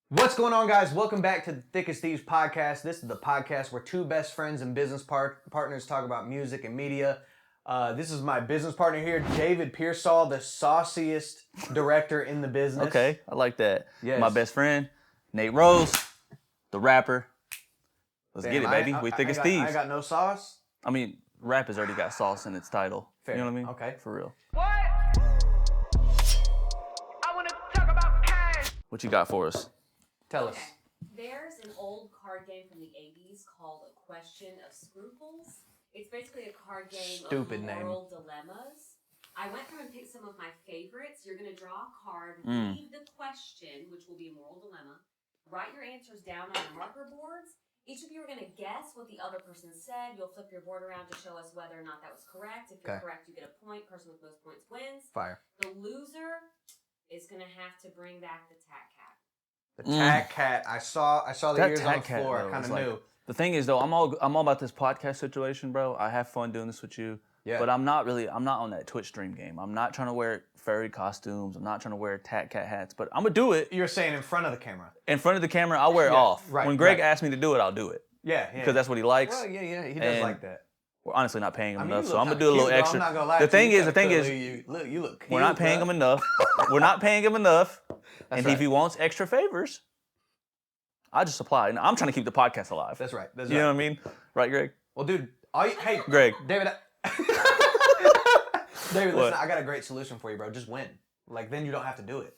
What's going on, guys? Welcome back to the THVS podcast. This is the podcast where two best friends and business partners talk about music and media. This is my business partner here, David Piersaul, the sauciest director in the business. Okay, I like that. Yes. My best friend, Nate Rose, the rapper. Let's Damn, get it, baby. We think it's thieves. I got no sauce. I mean, rap has already got sauce in its title. Fair. You know what I mean? Okay. For real. What? I want to talk about cash. What you got for us? Tell us. Okay. There's an old card game from the 80s called A Question of Scruples. It's basically a card game Stupid of name. moral dilemmas. I went through and picked some of my favorites. You're going to draw a card, read the question, which will be a moral dilemma, write your answers down on your marker boards. Each of you are going to guess what the other person said. You'll flip your board around to show us whether or not that was correct. If you're correct, you get a point. Person with most points wins. Fire. The loser is going to have to bring back the Tat Cat. The Tat Cat. I saw the That ears on the Tat Cat, floor. though, Kind is of like- new. The thing is, though, I'm all about this podcast situation, bro. I have fun doing this with you. Yeah. But I'm not on that Twitch stream game. I'm not trying to wear furry costumes. I'm not trying to wear Tat Cat hats. But I'm going to do it. You're saying in front of the camera. In front of the camera, I'll wear it off. right, When Greg right. asks me to do it, I'll do it. Yeah. Because that's what he likes. Well, yeah. He does And- like that. We're honestly not paying him I mean, enough, you so look I'm gonna kinda do a little cute, bro. extra. I'm not gonna lie The to you. thing is, You look cute. we're not paying bro. him enough. We're not paying him enough. And right. if he wants extra favors, I just supply. And I'm trying to keep the podcast alive. That's right. That's You right. know what I mean? Right, Greg? Well, dude, hey, Greg. David. David, What? listen, I got a great solution for you, bro. Just win. Like, then you don't have to do it.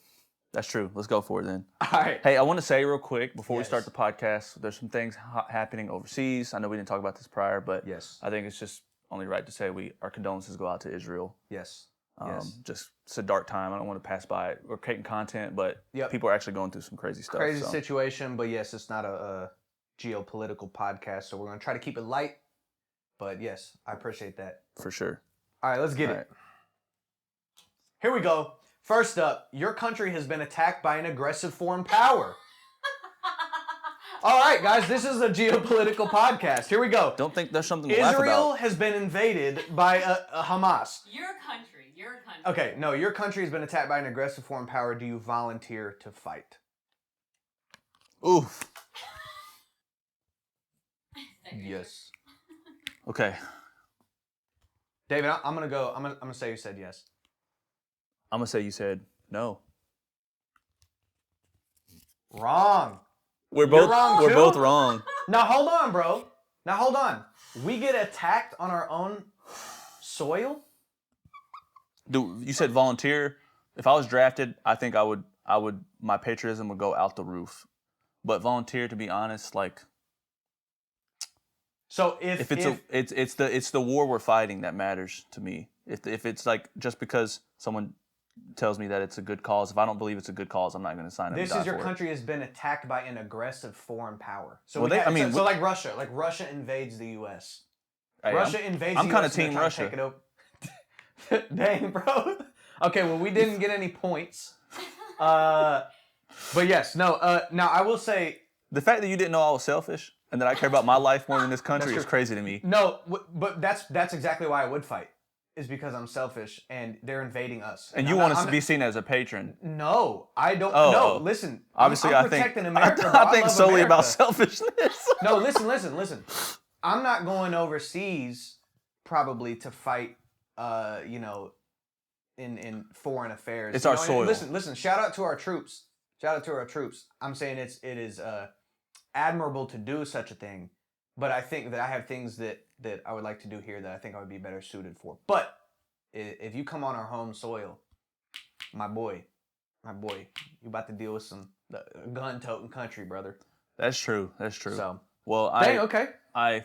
That's true. Let's go for it then. All right. Hey, I want to say real quick before we Yes. start the podcast, there's some things happening overseas. I know we didn't talk about this prior, but Yes. I think it's just only right to say our condolences go out to Israel. Yes. Yes. Just it's a dark time. I don't want to pass by it. We're creating content, but Yep. people are actually going through some crazy stuff. Crazy so. situation, but yes, it's not a geopolitical podcast, so we're going to try to keep it light. But yes, I appreciate that. For sure. All right, let's get All it. right. Here we go. First up, your country has been attacked by an aggressive foreign power. All right, guys, this is a geopolitical podcast. Here we go. Don't think there's something to laugh Israel about. has been invaded by a Hamas. Your country. Okay, no, your country has been attacked by an aggressive foreign power. Do you volunteer to fight? Oof. Yes. Okay. David, I'm gonna go. I'm gonna say you said yes. I'm gonna say you said no. Wrong. We're You're both wrong, we're too? both wrong. Now hold on, bro. Now hold on. We get attacked on our own soil? Dude, you said volunteer. If I was drafted, I think I would my patriotism would go out the roof. But volunteer, to be honest, like So if it's the war we're fighting that matters to me. If it's like just because someone tells me that it's a good cause, if I don't believe it's a good cause, I'm not going to sign up. this and die is your for it. country has been attacked by an aggressive foreign power. So Well, so like Russia. Like Russia invades the US. Hey, Russia invades I'm the kinda US. and team they're trying to take it over. Dang, bro. Okay, well, we didn't get any points. But yes, no. Now I will say, the fact that you didn't know I was selfish and that I care about my life more than this country That's is true. crazy to me. no. But that's exactly why I would fight. Is because I'm selfish and they're invading us. And you want us to be seen as a patron. No, I don't. Oh, no, oh. listen. Obviously, I'm I think protecting America. bro. I think love solely about America. selfishness. No, listen. I'm not going overseas probably to fight. In foreign affairs. It's You our know, and soil. Listen. Shout out to our troops. I'm saying it is admirable to do such a thing, but I think that I have things that I would like to do here that I think I would be better suited for. But if you come on our home soil, my boy, you about to deal with some gun-toting country, brother. That's true. So, Well, okay. I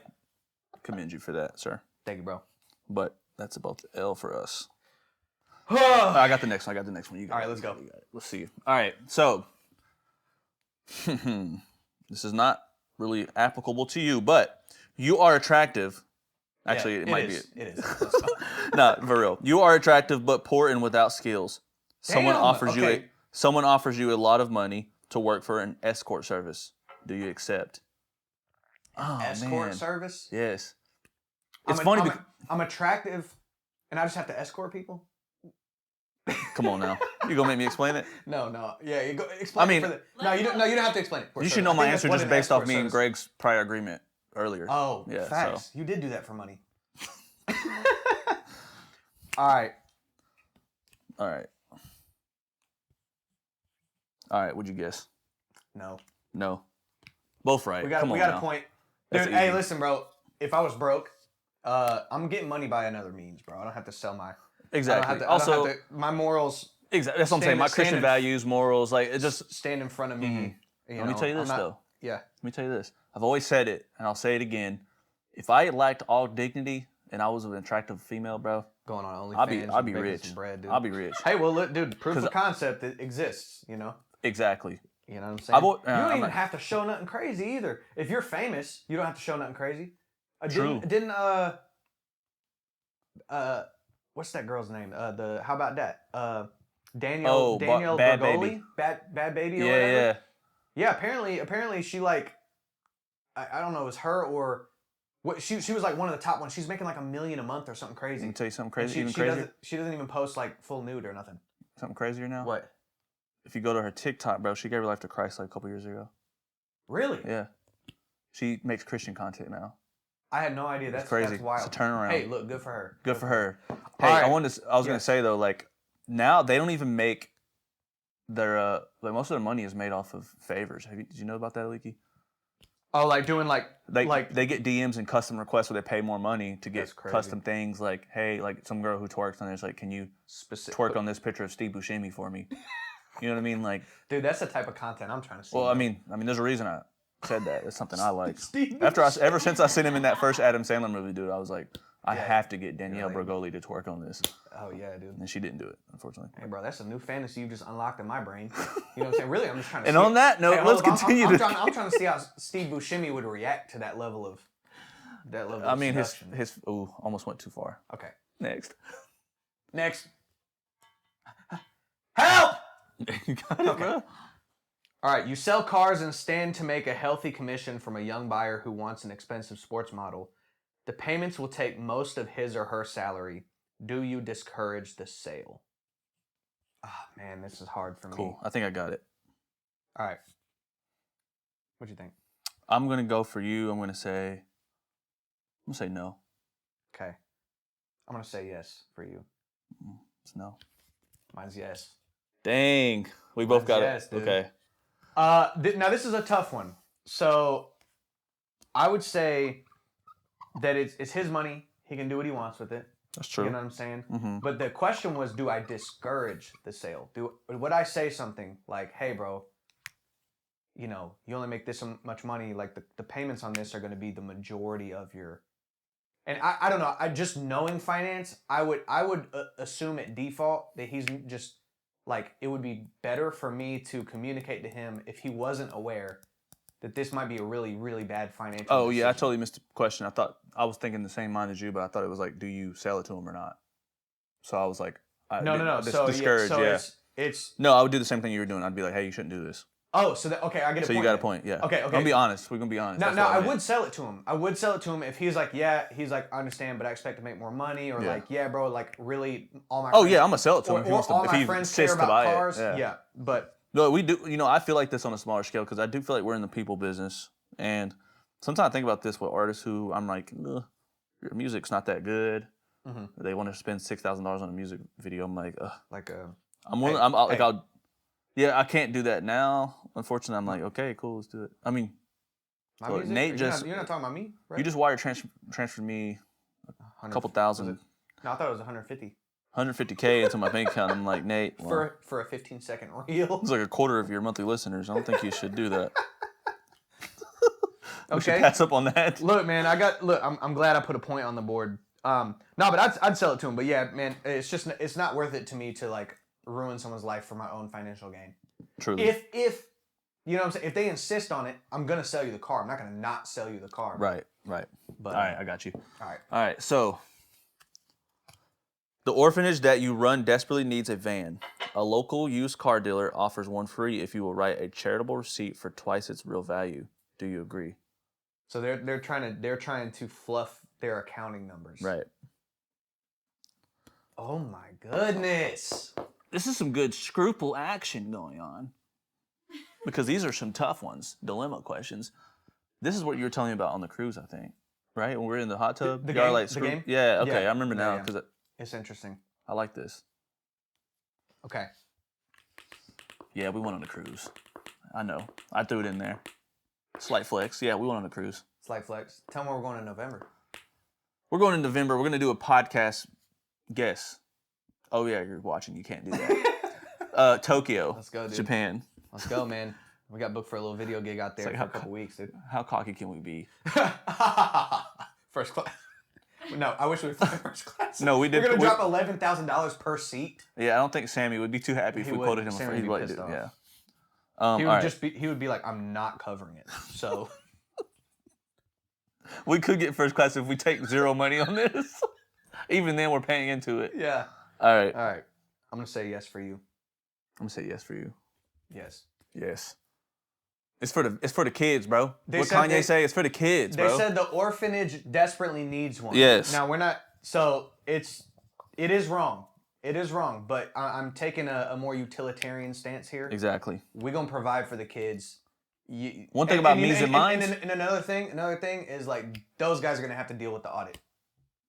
commend you for that, sir. Thank you, bro. But that's about the L for us. All I got the next one. You got All right, it. let's go. You got it. Let's see. All right, so this is not really applicable to you, but you are attractive. Actually, it might be. It is. No, for real. You are attractive but poor and without skills. Someone Damn, offers okay. someone offers you a lot of money to work for an escort service. Do you accept? Oh, Escort man. service. Yes. It's funny because I'm attractive, and I just have to escort people. come on now. You gonna make me explain it? No. Yeah, you go explain. I mean- it for the, no, you don't. No, you don't have to explain it. You should know my answer just based off me and Greg's prior agreement earlier. Oh, yeah, facts. So. You did do that for money. All right. What'd you guess? No. Both right. We got a point. That's Dude, hey, easy. listen, bro. If I was broke, I'm getting money by another means, bro. I don't have to sell my. Exactly. I don't have to, my morals. Exactly. That's what I'm saying. My Christian values, morals, like it just. Stand in front of me. Let me tell you this though. Yeah. Let me tell you this. I've always said it, and I'll say it again. If I lacked all dignity and I was an attractive female, bro, Going on OnlyFans. I'll be making rich. some bread, dude. I'll be rich. Hey, well, look, dude. Proof of concept it exists. You know. Exactly. You know what I'm saying? You don't I'm even not- have to show nothing crazy either. If you're famous, you don't have to show nothing crazy. True. Didn't what's that girl's name? How about that? Danielle Bad Bergoli? Baby. Bad Baby or Yeah, whatever. yeah. Yeah, apparently she like I don't know, it was her or what she was like one of the top ones. She's making like $1 million a month or something crazy. Let me tell you something And crazy. she, Even she crazier. doesn't even post like full nude or nothing. Something crazier now. What? If you go to her TikTok, bro, she gave her life to Christ like a couple years ago. Really? Yeah. She makes Christian content now. I had no idea. That's crazy. That's wild. It's a turnaround. Hey, look, good for her. Good for her. Hey, All right. I was gonna say though, like now they don't even make their like most of their money is made off of favors. Did you know about that, Leaky? Oh, like doing like They get DMs and custom requests where they pay more money to That's get crazy. custom things. Like, hey, like some girl who twerks on there's like, can you twerk on this picture of Steve Buscemi for me? You know what I mean? Like, dude, that's the type of content I'm trying to see. well, bro. I mean, there's a reason I said that. It's something I like. Steve Ever since I seen him in that first Adam Sandler movie, dude, I was like, I Yeah. have to get Danielle Yeah, like- Bergoli to twerk on this, Oh yeah, dude. and she didn't do it, unfortunately. Hey, bro, that's a new fantasy you just unlocked in my brain. You know what I'm saying? Really, I'm just trying to. And see on that note, Hey, let's hold on, continue I'm to. trying to see how Steve Buscemi would react to that level of. I mean, seduction. almost went too far. Okay. Next. Next. Help! You got it, bro. All right, you sell cars and stand to make a healthy commission from a young buyer who wants an expensive sports model. The payments will take most of his or her salary. Do you discourage the sale? Ah, man, this is hard for me. Cool. I think I got it. All right. What do you think? I'm gonna go for you. I'm gonna say no. Okay. I'm going to say yes for you. It's no. Mine's yes. Dang. We both got yes, it. dude. Okay. Now, this is a tough one. So, I would say that it's his money. He can do what he wants with it. That's true. You know what I'm saying? Mm-hmm. But the question was, do I discourage the sale? Would I say something like, hey, bro, you know, you only make this much money. Like, the payments on this are going to be the majority of your... And I don't know. Just knowing finance, I would assume at default that he's just... Like, it would be better for me to communicate to him if he wasn't aware that this might be a really, really bad financial Oh, yeah. I decision. totally missed the question. I was thinking the same mind as you, but I thought it was like, do you sell it to him or not? So I was like... No. So, discourage, yeah. It's... No, I would do the same thing you were doing. I'd be like, hey, you shouldn't do this. Oh, so okay, I get a So point. you got a then. point, yeah. Okay. We're gonna be honest. We're gonna be honest. Now, That's what I meant. would sell it to him. I would sell it to him if he's like, yeah, I understand, but I expect to make more money, or Yeah. like, yeah, bro, like really, all my. Oh friends, yeah, I'm gonna sell it to him or, if he wants to. all If my he friends care insists to about buy cars. it. Yeah, but No, we do. You know, I feel like this on a smaller scale because I do feel like we're in the people business, and sometimes I think about this with artists who I'm like, ugh, your music's not that good. Mhm. They want to spend $6,000 on a music video. I'm like, ugh. like I'm willing. Yeah, I can't do that now. Unfortunately, I'm like, okay, cool, let's do it. I mean, my Look, music. Nate You're not talking about me, right? you just wire transferred me a 100 couple was thousand, it? No, I thought it was 150 $150K into my bank account. I'm like, Nate, well, for a 15-second reel. it's like a quarter of your monthly listeners. I don't think you should do that. We should Okay. pass up on that. Look, man, I'm glad I put a point on the board. No, but I'd sell it to him. But yeah, man, it's not worth it to me to like ruin someone's life for my own financial gain. Truly. If you know what I'm saying, if they insist on it, I'm gonna sell you the car. I'm not gonna not sell you the car. Right. But All right, I got you. all right. All right, so the orphanage that you run desperately needs a van. A local used car dealer offers one free if you will write a charitable receipt for twice its real value. Do you agree? So they're trying to fluff their accounting numbers. Right. Oh my goodness. this is some good scruple action going on. Because these are some tough ones, dilemma questions. This is what you were telling me about on the cruise, I think. Right? When we were in the hot tub? The Y'all game? like The game? Yeah, okay, Yeah. I remember now Yeah. because It's interesting. I like this. Okay. Yeah, we went on a cruise. I know. I threw it in there. Slight flex. Yeah, we went on a cruise. Slight flex. Tell me where we're going in November. We're going in November. We're going to do a podcast guess. Oh, yeah, you're watching. You can't do that. Tokyo. Let's go, dude. Japan. Let's go, man. We got booked for a little video gig out there like for how a couple weeks, dude. How cocky can we be? First class. No, I wish we would fly first class. No, we did. We're gonna drop $11,000 per seat. Yeah, I don't think Sammy would be too happy if He we would. quoted him. Sammy He'd would be be like, pissed off. yeah. He all would right. he would be like, I'm not covering it. So We could get first class if we take zero money on this. Even then, we're paying into it. yeah. All right. All right. I'm gonna say yes for you. I'm gonna say yes for you. Yes. Yes. It's for the kids, bro. They What said Kanye they- say? It's for the kids, They bro. said the orphanage desperately needs one. Yes. Now we're not. So it is wrong. It is wrong. But I'm taking a more utilitarian stance here. Exactly. We're gonna provide for the kids. One thing about you know, me's and minds. and another thing is like those guys are gonna have to deal with the audit.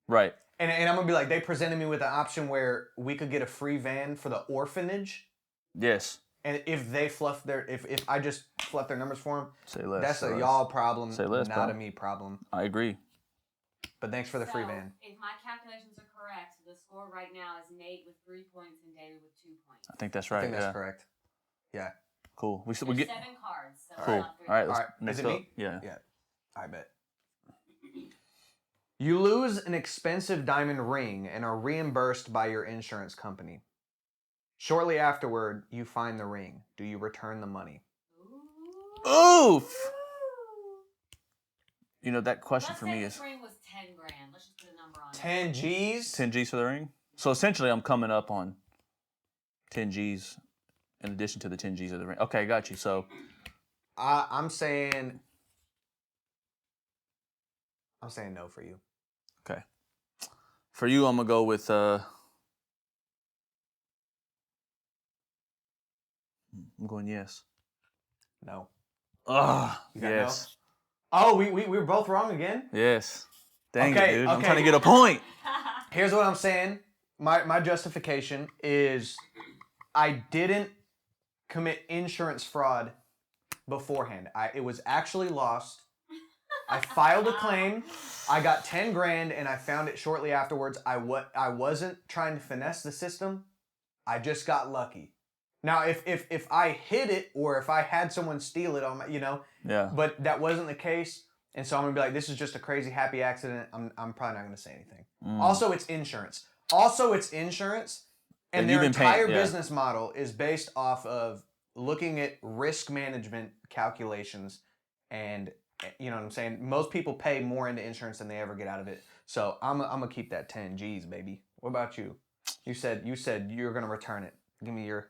Right. And I'm gonna be like, they presented me with an option where we could get a free van for the orphanage, Yes. and if they if I just fluff their numbers for them, Say less. that's say a less. y'all problem, Say less, not bro. a me problem. I agree. But thanks for the free So, van. If my calculations are correct, the score right now is Nate with 3 points and David with 2 points. I think that's I right. think that's yeah. correct. Yeah. Cool. We There's get 7 cards, so cool. I'll All have 3 right. points. Let's, All right, next is it up. me? Yeah. Yeah. I bet. You lose an expensive diamond ring and are reimbursed by your insurance company. Shortly afterward, you find the ring. Do you return the money? Ooh. Oof. You know that question Let's for say me this is ring was 10 grand. Let's just put a number on it. 10 G's? 10 G's for the ring. So essentially, I'm coming up on 10 G's in addition to the 10 G's of the ring. Okay, got you. So I'm saying no for you. okay, for you, I'm gonna go with I'm going yes. No. Ugh. You got Yes. Oh, we were both wrong again? Yes. Dang it, Okay, dude. I'm okay. trying to get a point. Here's what I'm saying. My justification is I didn't commit insurance fraud beforehand. It was actually lost. I filed a claim. I got 10 grand and I found it shortly afterwards. I wasn't trying to finesse the system. I just got lucky. Now, if I hid it or if I had someone steal it on my, Yeah. but that wasn't the case. And so I'm gonna be like, this is just a crazy happy accident. I'm probably not gonna say anything. Also, it's insurance. And And their you've been paying- entire yeah. business model is based off of looking at risk management calculations, and you know what I'm saying. Most people pay more into insurance than they ever get out of it. So I'm gonna keep that 10 G's, baby. What about you? You said you're gonna return it. Give me your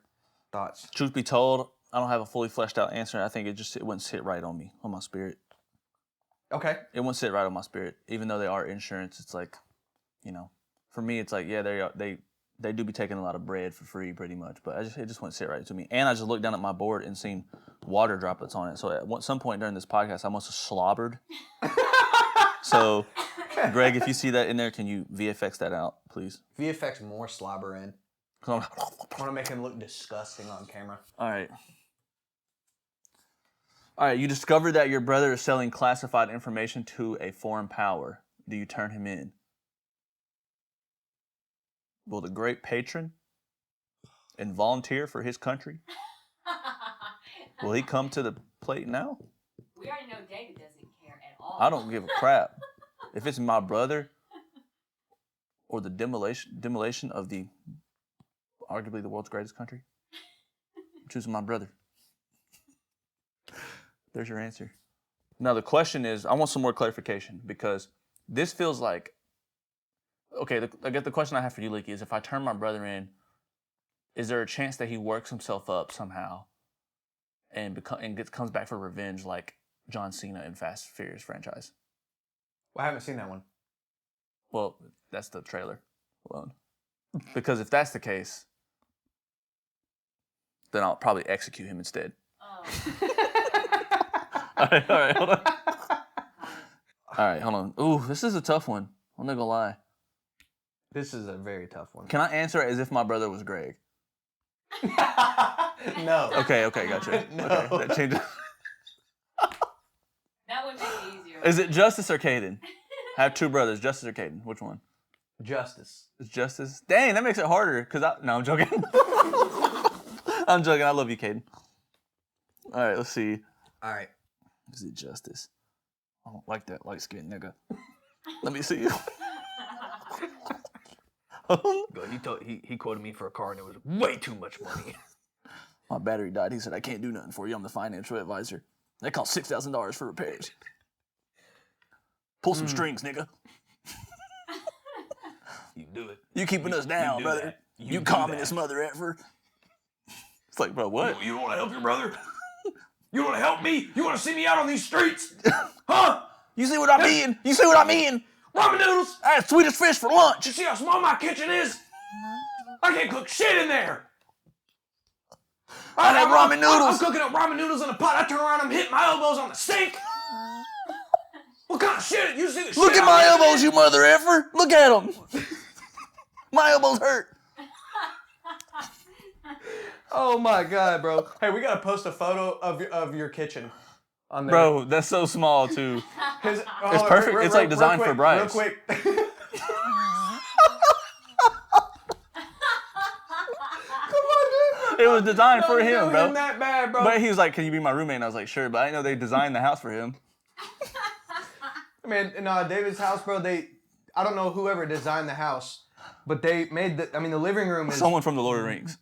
thoughts. Truth be told, I don't have a fully fleshed out answer. I think it wouldn't sit right on me, on my spirit. Okay. It wouldn't sit right on my spirit. Even though they are insurance, it's like, for me, it's like, yeah, they do be taking a lot of bread for free, pretty much. But it just wouldn't sit right to me. And I just looked down at my board and seen water droplets on it. So at some point during this podcast, I must have slobbered. So, Greg, if you see that in there, can you VFX that out, please? VFX more slobber in. 'Cause I want to make him look disgusting on camera. All right. All right, you discovered that your brother is selling classified information to a foreign power. Do you turn him in? Will the great patron and volunteer for his country? Will he come to the plate now? We already know David doesn't care at all. I don't give a crap. If it's my brother or the demolition of the arguably the world's greatest country, I'm choosing my brother. There's your answer. Now the question is, I want some more clarification because this feels like, okay, I guess the question I have for you, Leaky, is if I turn my brother in, is there a chance that he works himself up somehow and comes back for revenge like John Cena in Fast and Furious franchise? Well, I haven't seen that one. Well, that's the trailer alone. Because if that's the case, then I'll probably execute him instead. Oh. All right, hold on. All right, hold on. Ooh, this is a tough one. I'm not gonna lie. This is a very tough one. Can I answer it as if my brother was Greg? No. Okay, gotcha. No. Okay, that changes. That would make it easier. Is it Justice or Caden? I have two brothers, Justice or Caden. Which one? Justice. It's Justice. Dang, that makes it harder. No, I'm joking. I'm joking. I love you, Caden. All right, let's see. All right. Is it Justice? I don't like that light skinned nigga. Let me see you. He quoted me for a car and it was way too much money. My battery died. He said, I can't do nothing for you. I'm the financial advisor. They cost $6,000 for repairs. Pull some strings, nigga. You do it. You keeping us down, brother. That. You communist mother effer. It's like, bro, what? You don't want to help your brother? You want to help me? You want to see me out on these streets? Huh? You see what I mean? You see what I mean? Ramen noodles? I had Swedish fish for lunch. You see how small my kitchen is? I can't cook shit in there. I had ramen noodles. I'm cooking up ramen noodles in a pot. I turn around, I'm hitting my elbows on the sink. What kind of shit? You see the shit? Look at my elbows, you mother effer. Look at them. My elbows hurt. Oh my god, bro. Hey, we gotta post a photo of your kitchen on there. Bro, that's so small too. It's perfect. It's like designed for brides. Real quick. It was designed for Don't him, do bro. him that bad, bro. But he was like, can you be my roommate? And I was like, sure. But I didn't know they designed the house for him. Man, in David's house, bro, I don't know whoever designed the house, but they made the living room is... Someone from the Lord of the Rings.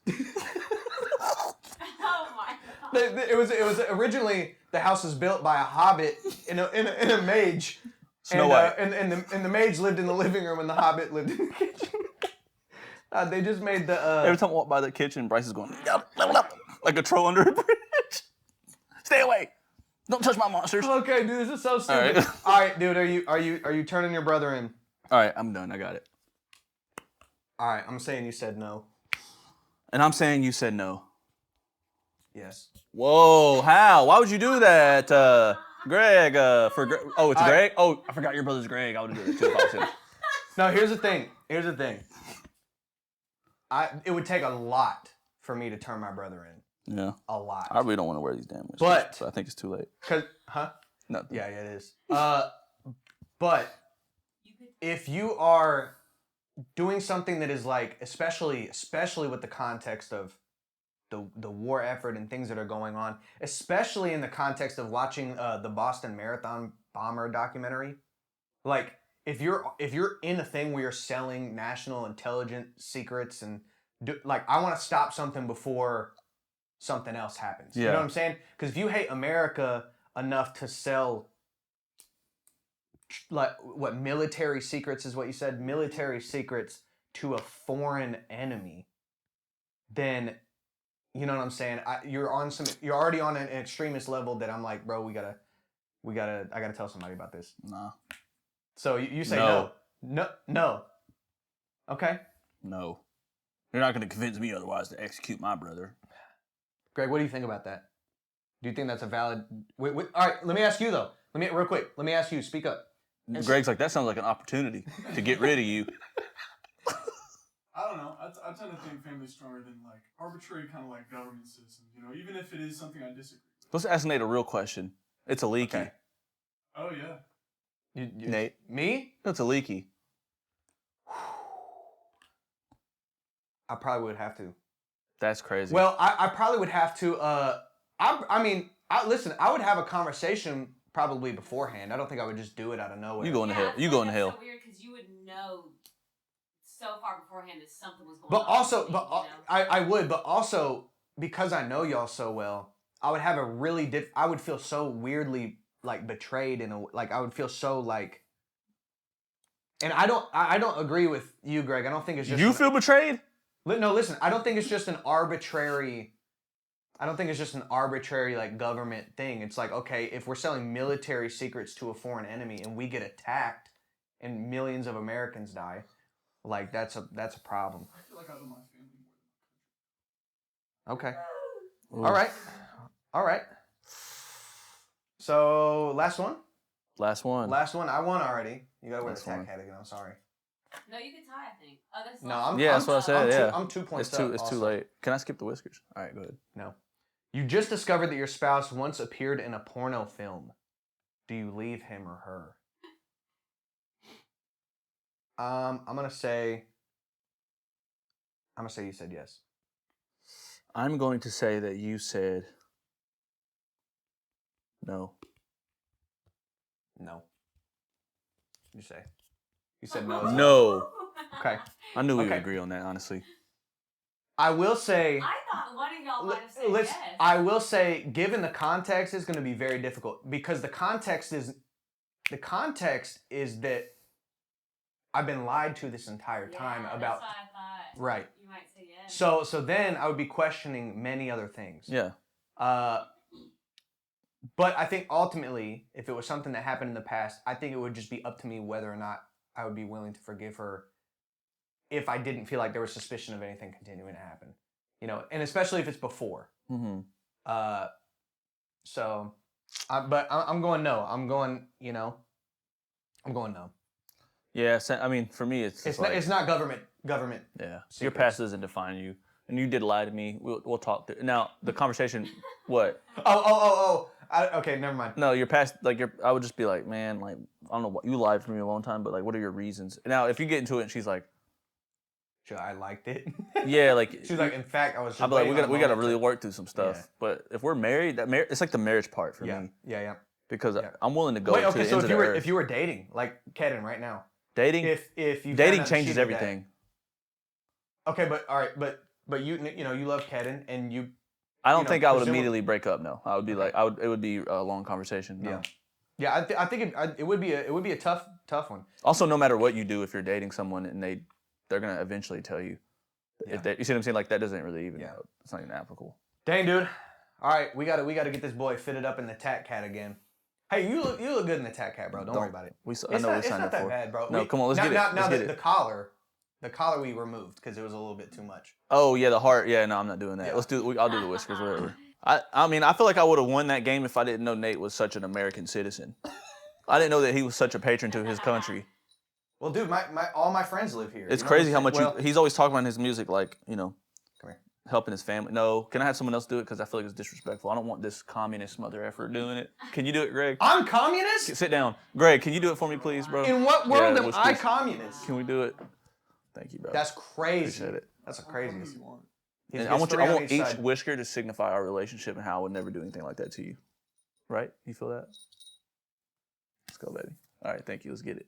Oh my god. It was originally, the house was built by a hobbit in a mage. Snow White. And the mage lived in the living room and the hobbit lived in the kitchen. They just made the... Every time I walk by the kitchen, Bryce is going, like a troll under a bridge. Stay away. Don't touch my monsters. Okay, dude, this is so stupid. All right, dude, are you turning your brother in? All right, I'm done. I got it. All right, I'm saying you said no. And I'm saying you said no. Yes. Whoa, how? Why would you do that, Greg? Oh, it's Greg? Oh, I forgot your brother's Greg. I would have done it too if I was him. No, here's the thing. It would take a lot for me to turn my brother in. Yeah. A lot. I really don't want to wear these damn whiskers, But I think it's too late. Yeah, Nothing. it is. But if you are doing something that is like, especially with the context of the war effort and things that are going on, especially in the context of watching the Boston Marathon bomber documentary, like if you're in a thing where you're selling national intelligence secrets and I want to stop something before something else happens. Yeah. You know what I'm saying? Because if you hate America enough to sell, military secrets is what you said, military secrets to a foreign enemy, then you know what I'm saying? You're already on an extremist level that I'm like, bro, I gotta tell somebody about this. Nah. So you say No. No. Okay. No. You're not going to convince me otherwise to execute my brother. Greg, what do you think about that? Do you think that's a valid... All right, let me ask you, though. Real quick. Let me ask you. Speak up. Greg's like, that sounds like an opportunity to get rid of you. I don't know. I tend to think family's stronger than like arbitrary kind of like government systems. You know, even if it is something I disagree with. Let's ask Nate a real question. It's a leaky. Okay. Oh yeah. Nate. Me? It's a leaky. I probably would have to. That's crazy. Well, I probably would have to... listen, I would have a conversation probably beforehand. I don't think I would just do it out of nowhere. You going to hell. I You feel going to like hell. that's so weird because you would know so far beforehand that something was going But on. also, with me, I would, but also because I know y'all so well, I would have a really I would feel so weirdly like betrayed I would feel so like, and I don't agree with you, Greg. I don't think it's just You feel betrayed? No, listen. I don't think it's just an arbitrary. I don't think it's just an arbitrary like government thing. It's like, okay, if we're selling military secrets to a foreign enemy and we get attacked and millions of Americans die, like that's a problem. I feel like I owe my family more than my country. Okay. All right. So last one. Last one. I won already. You gotta wear Last the tag one. hat again. I'm sorry. No, you can tie, I think. Oh, that's No, I'm. Yeah, that's what I said. I'm 2 points It's too. up It's also. too late. Can I skip the whiskers? All right, go ahead. No. You just discovered that your spouse once appeared in a porno film. Do you leave him or her? I'm gonna say you said yes. I'm going to say that you said no. No. You say. You said no. as well. No. Okay. I knew we Okay. would agree on that, honestly. I will say. I thought one of y'all might have said Let's. yes. I will say, given the context, it's going to be very difficult because the context is that I've been lied to this entire time about. That's why I thought Right. you might say yes. So then I would be questioning many other things. Yeah. But I think ultimately, if it was something that happened in the past, I think it would just be up to me whether or not I would be willing to forgive her if I didn't feel like there was suspicion of anything continuing to happen. You know, and especially if it's before. Mm-hmm. But I'm going no. I'm going no. Yeah. I mean, for me, it's It's not government. Yeah. Your secrets. past doesn't define you, and you did lie to me. We'll talk through. Now the conversation. What? Oh. Okay, never mind. No, your past. I would just be like, man, like I don't know what you lied for me a long time, but like, what are your reasons? Now, if you get into it, and she's like, Sure, I liked it. yeah, like She's like, in fact, I was. I'd be like, we got to really work. work through some stuff. Yeah. But if we're married, it's like the marriage part for me Yeah. because Yeah. I'm willing to go Wait, to okay. the So ends of the earth. if you were dating, like Kedden right now, Dating, if you found dating out that she changes did everything. that- okay, but all right, but you love Kedden and you. I don't know, think I would presumably- immediately break up. No, I would be like, it would be a long conversation. No. Yeah. I think it would be a tough one. Also, no matter what you do, if you're dating someone and they're gonna eventually tell you, Yeah. you see what I'm saying? Like that doesn't really even. Yeah. It's not even applicable. Dang, dude. All right, we gotta get this boy fitted up in the Tat Cat again. Hey, you look good in the Tat Cat, bro. Don't worry about it. I know we It's signed not up that for. bad, bro. No, come on, let's get it. Let's get it. The collar we removed because it was a little bit too much. Oh yeah, the heart. Yeah, no, I'm not doing that. Yeah. I'll do the whiskers, whatever. I mean, I feel like I would have won that game if I didn't know Nate was such an American citizen. I didn't know that he was such a patron to his country. Well, dude, all my friends live here. It's You know crazy how what I'm much saying? he's always talking about his music, like Come here. helping his family. No, can I have someone else do it? Because I feel like it's disrespectful. I don't want this communist mother effer doing it. Can you do it, Greg? I'm communist? Sit down, Greg. Can you do it for me, please, bro? In what world am I whiskers. communist? Can we do it? Thank you, bro. That's crazy. Appreciate it. That's a Whatever craziest. you want. And I want each whisker to signify our relationship and how I would never do anything like that to you. Right? You feel that? Let's go, baby. All right, thank you. Let's get it.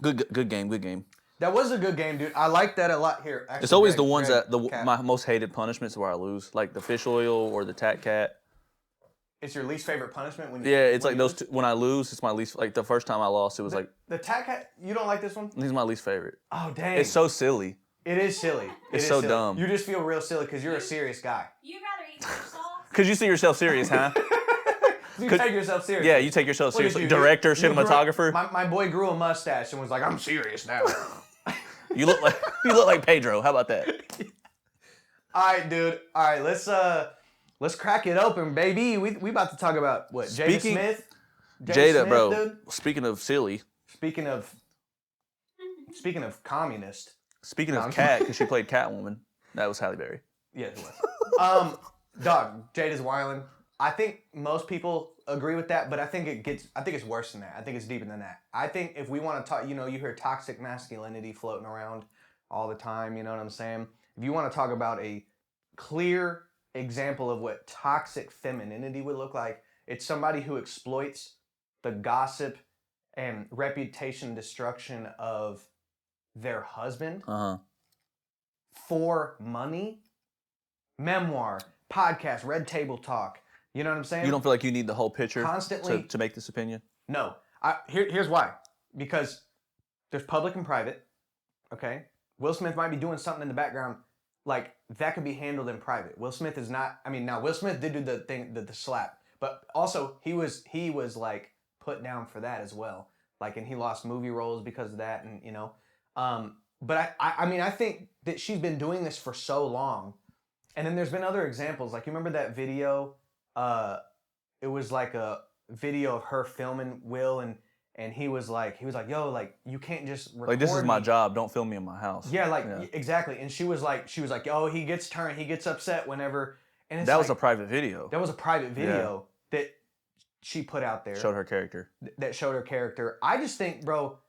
Good game. That was a good game, dude. I like that a lot here. Actually, It's always Greg, the ones Greg, Cat. my most hated punishments where I lose, like the fish oil or the Tat Cat. It's your least favorite punishment when you. Yeah, it's when like you those lose? two, when I lose, it's my least. Like the first time I lost, it was like The Tat Cat. You don't like this one? this is my least favorite. Oh dang! It's so silly. It is silly. It's It is so silly. dumb. You just feel real silly because you're a serious guy. You'd rather eat fish sauce? Cause you see yourself serious, huh? You Could- take yourself seriously. Yeah, you take yourself Look at seriously. you, Director, you grew up- cinematographer. My boy grew a mustache and was like, "I'm serious now." You look like Pedro. How about that? All right, dude. All right, let's crack it open, baby. We about to talk about what? Jada Speaking- Smith. Jada, Smith, bro. Dude? Speaking of silly. Speaking of communist. Speaking No, of I'm Cat, because she played Catwoman. That was Halle Berry. Yeah, it was. Dog, Jada's wildin'. I think most people agree with that, but I think it's worse than that. I think it's deeper than that. I think if we want to talk, you hear toxic masculinity floating around all the time, you know what I'm saying? If you want to talk about a clear example of what toxic femininity would look like, it's somebody who exploits the gossip and reputation destruction of their husband for money. Memoir, podcast, red table talk. You know what I'm saying? You don't feel like you need the whole picture Constantly. to make this opinion? No. Here's why. Because there's public and private. Okay? Will Smith might be doing something in the background. Like, that could be handled in private. Will Smith is not... I mean, now, Will Smith did do the thing, the slap. But also, he was like, put down for that as well. Like, and he lost movie roles because of that, and, But I mean, I think that she's been doing this for so long. And then there's been other examples. Like, you remember that video? It was like a video of her filming Will, and he was like, yo, like, you can't just record Like, this is my me. job. Don't film me in my house. Yeah, like, exactly. And she was like, oh, he gets upset whenever. And it's That was like, a private video. That was a private video that she put out there. Showed her character. That showed her character. I just think, bro,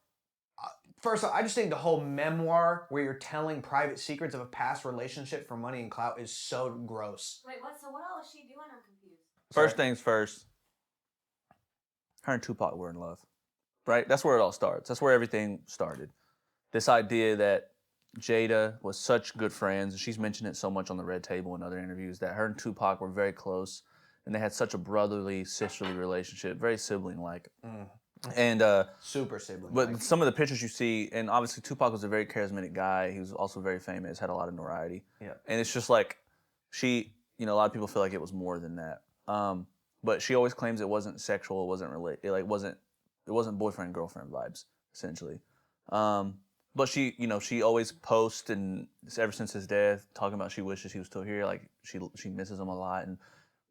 first off, I just think the whole memoir where you're telling private secrets of a past relationship for money and clout is so gross. Wait, what? So what all is she doing? I'm confused. First things first, her and Tupac were in love, right? That's where it all starts. That's where everything started. This idea that Jada was such good friends, and she's mentioned it so much on the Red Table and other interviews, that her and Tupac were very close, and they had such a brotherly, sisterly relationship, very sibling-like. And super sibling. But some of the pictures you see, and obviously Tupac was a very charismatic guy. He was also very famous, had a lot of notoriety. Yeah. And it's just like she, a lot of people feel like it was more than that. But she always claims it wasn't sexual, it wasn't it wasn't boyfriend girlfriend vibes essentially. But she, she always posts, and ever since his death, talking about she wishes he was still here, like she misses him a lot, and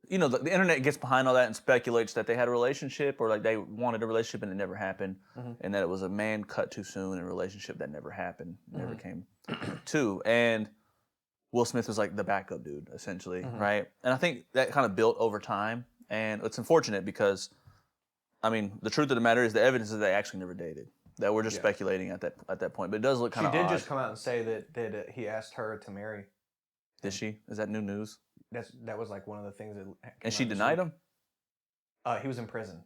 the internet gets behind all that and speculates that they had a relationship, or like they wanted a relationship and it never happened, and that it was a man cut too soon in a relationship that never happened, never came to. And Will Smith was like the backup dude, essentially, right? And I think that kind of built over time, and it's unfortunate because, I mean, the truth of the matter is the evidence is they actually never dated. That we're just speculating at that point, but it does look kind of odd. She did just come out and say that he asked her to marry. Did she? Is that new news? That was like one of the things that. And she denied him? He was in prison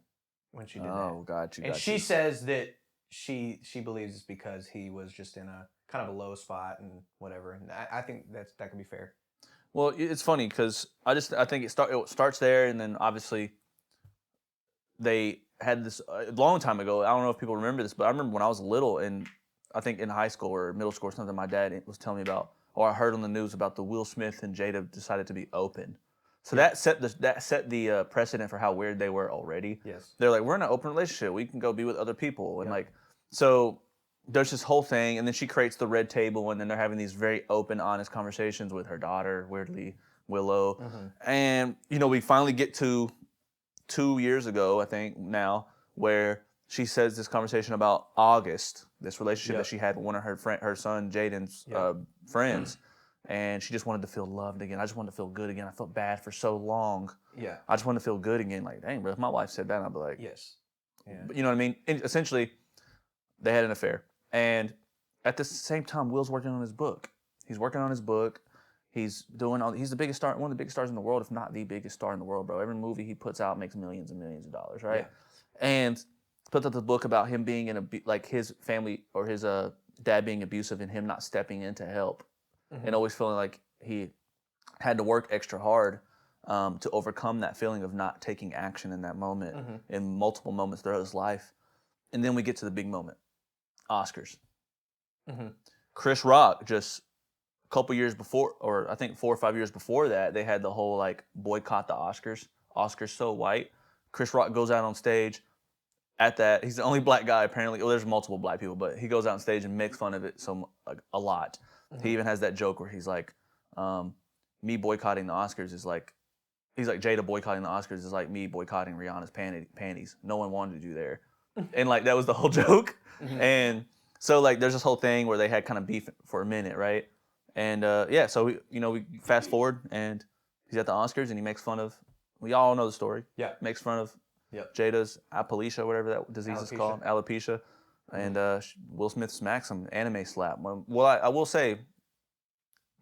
when she did that. Oh, got you. And she says that she believes it's because he was just in a kind of a low spot and whatever. And I think that could be fair. Well, it's funny because I think it starts there, and then obviously they had this a long time ago. I don't know if people remember this, but I remember when I was little, and I think in high school or middle school or something, my dad was telling me about, or I heard on the news about the Will Smith and Jada decided to be open. So that set the precedent for how weird they were already. Yes. They're like, we're in an open relationship. We can go be with other people. And so there's this whole thing. And then she creates the Red Table, and then they're having these very open, honest conversations with her daughter, weirdly, Willow. And, we finally get to 2 years ago, I think now, where she says this conversation about August, this relationship that she had with one of her son Jaden's friends, and she just wanted to feel loved again. I just wanted to feel good again. I felt bad for so long. Yeah. I just wanted to feel good again. Like, dang, bro, if my wife said that, I'd be like, yes. Yeah. But you know what I mean? And essentially, they had an affair. And at the same time, Will's working on his book. He's working on his book. He's the biggest star, one of the biggest stars in the world, if not the biggest star in the world, bro. Every movie he puts out makes millions and millions of dollars, right? Yeah. And puts out the book about him being his family or his dad being abusive and him not stepping in to help, and always feeling like he had to work extra hard to overcome that feeling of not taking action in that moment, in multiple moments throughout his life. And then we get to the big moment, Oscars. Chris Rock just a couple years before, or I think 4 or 5 years before that, they had the whole like boycott the Oscars. Oscars so white. Chris Rock goes out on stage at that. He's the only black guy apparently. Well, there's multiple black people, but he goes out on stage and makes fun of it a lot. He even has that joke where he's like, me boycotting the Oscars is like, he's like, Jada boycotting the Oscars is like me boycotting Rihanna's panties. No one wanted to do there. And like, that was the whole joke. And so like, there's this whole thing where they had kind of beef for a minute, right? And so we fast forward, and he's at the Oscars, and he makes fun of, we all know the story. Yeah. Makes fun of Jada's alopecia, whatever that disease is called, alopecia. And Will Smith smacks him, anime slap. Well, I will say,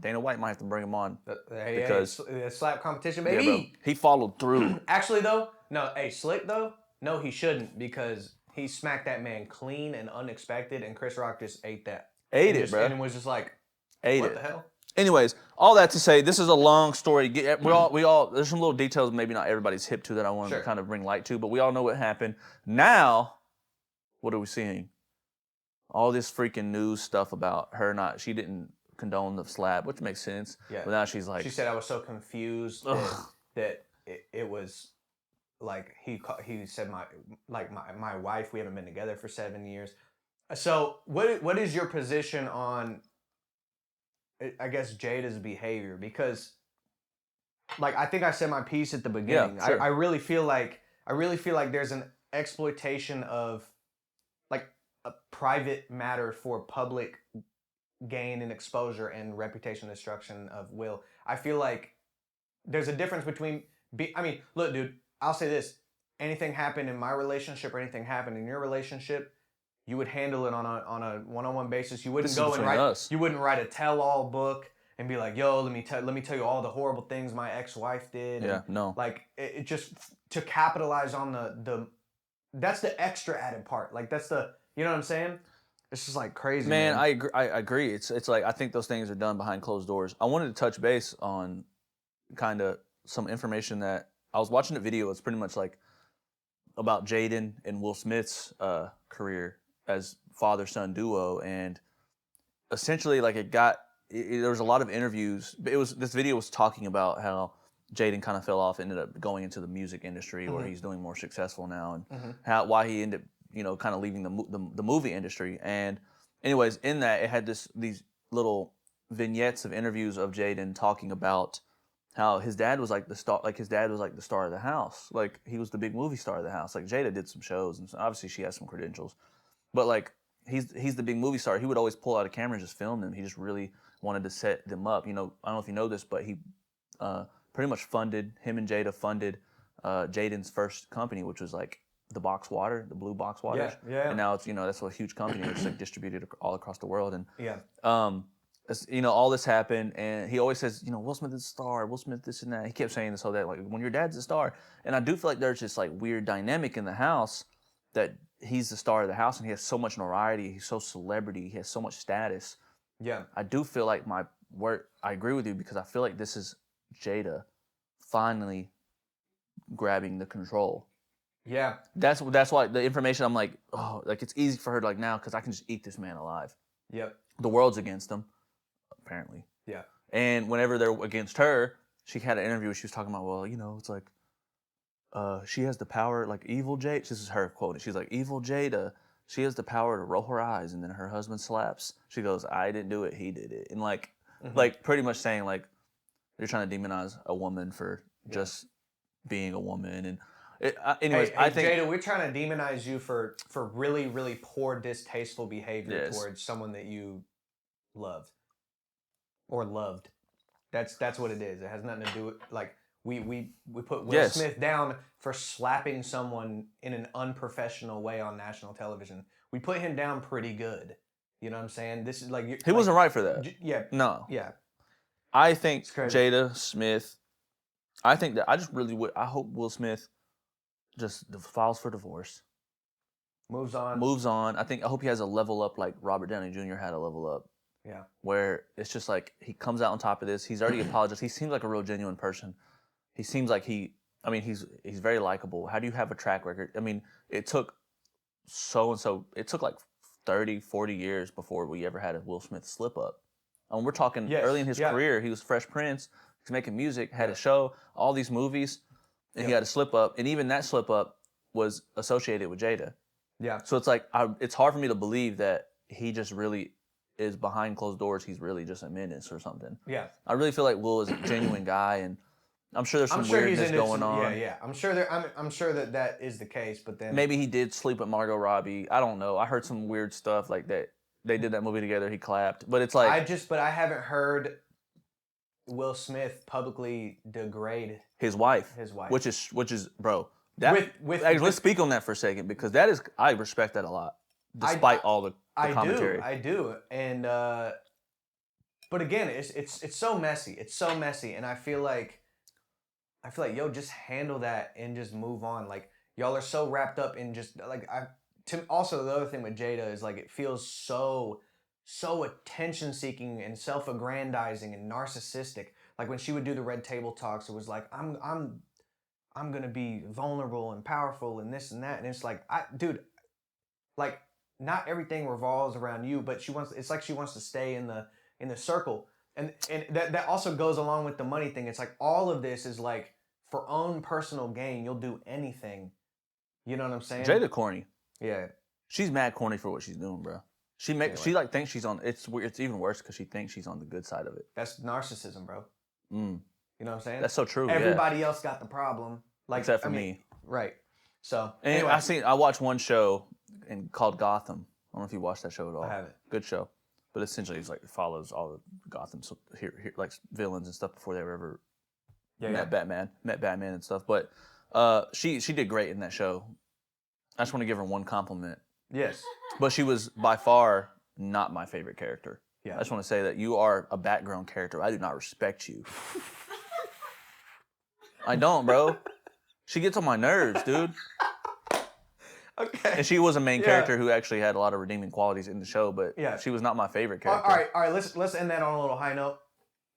Dana White might have to bring him on because slap competition, baby. Yeah, bro, he followed through. Actually, though, no, Slick though, no, he shouldn't, because he smacked that man clean and unexpected, and Chris Rock just ate that. Bro. And it was just like, what the hell? Anyways, all that to say, this is a long story. We all. There's some little details maybe not everybody's hip to that I want to kind of bring light to, but we all know what happened. Now, what are we seeing? All this freaking news stuff about her she didn't condone the slap, which makes sense. Yeah. But now she's like, she said, I was so confused that it was like he said my wife, we haven't been together for 7 years. So what is your position on, I guess, Jada's behavior? Because like I think I said my piece at the beginning. Yeah, sure. I really feel like there's an exploitation of like a private matter for public gain and exposure and reputation destruction of Will. I feel like there's a difference between I mean, look, dude, I'll say this. Anything happened in my relationship or anything happened in your relationship, you would handle it on a one-on-one basis. You wouldn't This is go and between write us. you wouldn't write a tell-all book and be like, "Yo, let me tell you all the horrible things my ex-wife did." Yeah, and, no. Like it just to capitalize on the that's the extra added part. Like that's the, you know what I'm saying? It's just like crazy, Man, I agree. It's like I think those things are done behind closed doors. I wanted to touch base on kind of some information that I was watching a video. It's pretty much like about Jaden and Will Smith's career as father-son duo, and essentially like there was a lot of interviews. This video was talking about how Jaden kind of fell off, ended up going into the music industry where he's doing more successful now, and why he ended up kind of leaving the movie industry. And anyways, in that it had these little vignettes of interviews of Jaden talking about how his dad was like the star, like his dad was like the star of the house, like he was the big movie star of the house. Like Jada did some shows, and obviously she has some credentials, but like he's the big movie star. He would always pull out a camera and just film them. He just really wanted to set them up. I don't know if you know this, but he pretty much him and Jada funded Jaden's first company, which was like the box water, the blue box waters. Yeah. And now it's that's a huge company. It's like distributed all across the world. And all this happened, and he always says, Will Smith is a star, Will Smith this and that. He kept saying this whole that, like, when your dad's a star. And I do feel like there's this like weird dynamic in the house that he's the star of the house and he has so much notoriety, he's so celebrity, he has so much status. Yeah. I do feel like I agree with you, because I feel like this is Jada finally grabbing the control. Yeah. That's why the information, I'm like, oh, like it's easy for her to like now, because I can just eat this man alive. Yep. The world's against him, apparently. Yeah. And whenever they're against her, she had an interview where she was talking about, well, it's like, she has the power, like evil Jada. This is her quote. She's like, evil Jada, she has the power to roll her eyes, and then her husband slaps. She goes, I didn't do it, he did it. And like pretty much saying like, they're trying to demonize a woman for just being a woman. And anyways, I think Jada, we're trying to demonize you for really, really poor, distasteful behavior towards someone that you loved or loved. That's what it is. It has nothing to do with like we put Will Smith down for slapping someone in an unprofessional way on national television. We put him down pretty good. You know what I'm saying? This is like he wasn't right for that. Yeah. No. Yeah. I think Jada Smith. I think that I just really would. I hope Will Smith just files for divorce, moves on. I hope he has a level up like Robert Downey Jr. had a level up. Yeah. Where it's just like he comes out on top of this. He's already apologized. He seems like a real genuine person. He seems like he's very likable. How do you have a track record? I mean, it took it took like 30, 40 years before we ever had a Will Smith slip up. We're talking early in his career. He was Fresh Prince. He's making music, had a show, all these movies, and he had a slip up. And even that slip up was associated with Jada. Yeah. So it's like it's hard for me to believe that he just really is behind closed doors. He's really just a menace or something. Yeah. I really feel like Will is a genuine guy, and I'm sure there's some weirdness going on. Yeah. I'm sure that is the case, but then maybe he did sleep with Margot Robbie. I don't know. I heard some weird stuff like that. They did that movie together. He clapped, but it's like I haven't heard Will Smith publicly degrade his wife, which is bro. Let's speak on that for a second, because I respect that a lot, despite all the commentary. I do, and but again, it's so messy. It's so messy, and I feel like yo, just handle that and just move on. Like y'all are so wrapped up in just like also the other thing with Jada is like it feels so attention seeking and self-aggrandizing and narcissistic. Like when she would do the Red Table Talks, it was like I'm gonna be vulnerable and powerful and this and that, and it's like dude, like not everything revolves around you, but it's like she wants to stay in the circle, and that also goes along with the money thing. It's like all of this is like for own personal gain. You'll do anything. You know what I'm saying? Jada corny. Yeah. She's mad corny for what she's doing, bro. She like thinks she's on. It's even worse because she thinks she's on the good side of it. That's narcissism, bro. You know what I'm saying? That's so true. Everybody else got the problem, like Except for me. Right. So And anyway, I watched one show called Gotham. I don't know if you watched that show at all. I haven't. Good show, but essentially it's like it follows all the Gotham here like villains and stuff before they were ever met Batman and stuff. But she did great in that show. I just want to give her one compliment. Yes. But she was by far not my favorite character. Yeah. I just want to say that you are a background character. I do not respect you. I don't, bro. She gets on my nerves, dude. Okay. And she was a main character who actually had a lot of redeeming qualities in the show, but she was not my favorite character. All right. Let's end that on a little high note.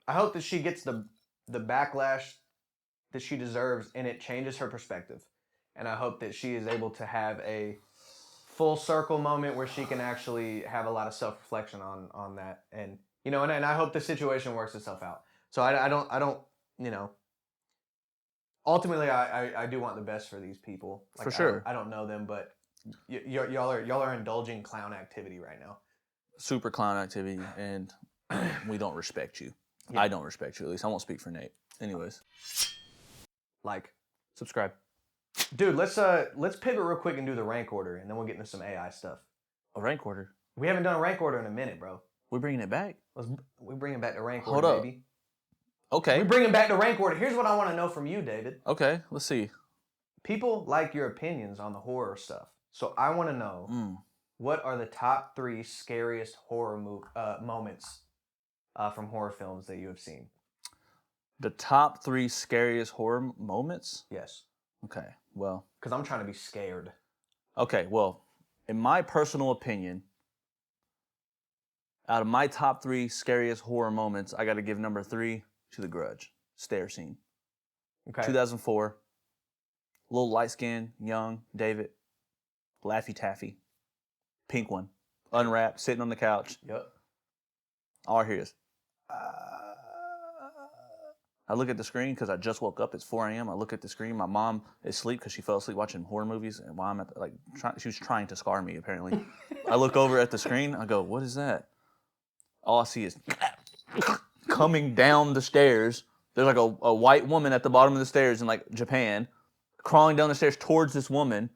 I hope that she gets the backlash that she deserves, and it changes her perspective. And I hope that she is able to have a full circle moment where she can actually have a lot of self-reflection on that, and and I hope the situation works itself out. So I don't ultimately I do want the best for these people. Like, for sure. I don't know them, but y'all are indulging clown activity right now. Super clown activity, and we don't respect you. Yeah. I don't respect you, at least. I won't speak for Nate. Anyways, Like, subscribe. dude, let's pivot real quick and do the rank order, and then we'll get into some AI stuff. A rank order. We haven't done a rank order in a minute, bro. We're bringing it back. We bringing back the rank Hold order, up. baby. Okay. We bringing back the rank order. Here's what I want to know from you, David. Okay. Let's see. People like your opinions on the horror stuff, so I want to know what are the top 3 scariest horror moments from horror films that you have seen. The top 3 scariest horror moments? Yes. Okay, well. Because I'm trying to be scared. Okay, well, in my personal opinion, out of my top 3 scariest horror moments, I got to give number 3 to The Grudge. Stair scene. Okay. 2004. Little light-skinned, young David. Laffy Taffy. Pink one. Unwrapped, sitting on the couch. Yep. All I hear is, I look at the screen because I just woke up. It's 4 a.m. I look at the screen. My mom is asleep because she fell asleep watching horror movies. And while I'm at she was trying to scar me, apparently. I look over at the screen. I go, what is that? All I see is coming down the stairs. There's like a white woman at the bottom of the stairs in like Japan, crawling down the stairs towards this woman.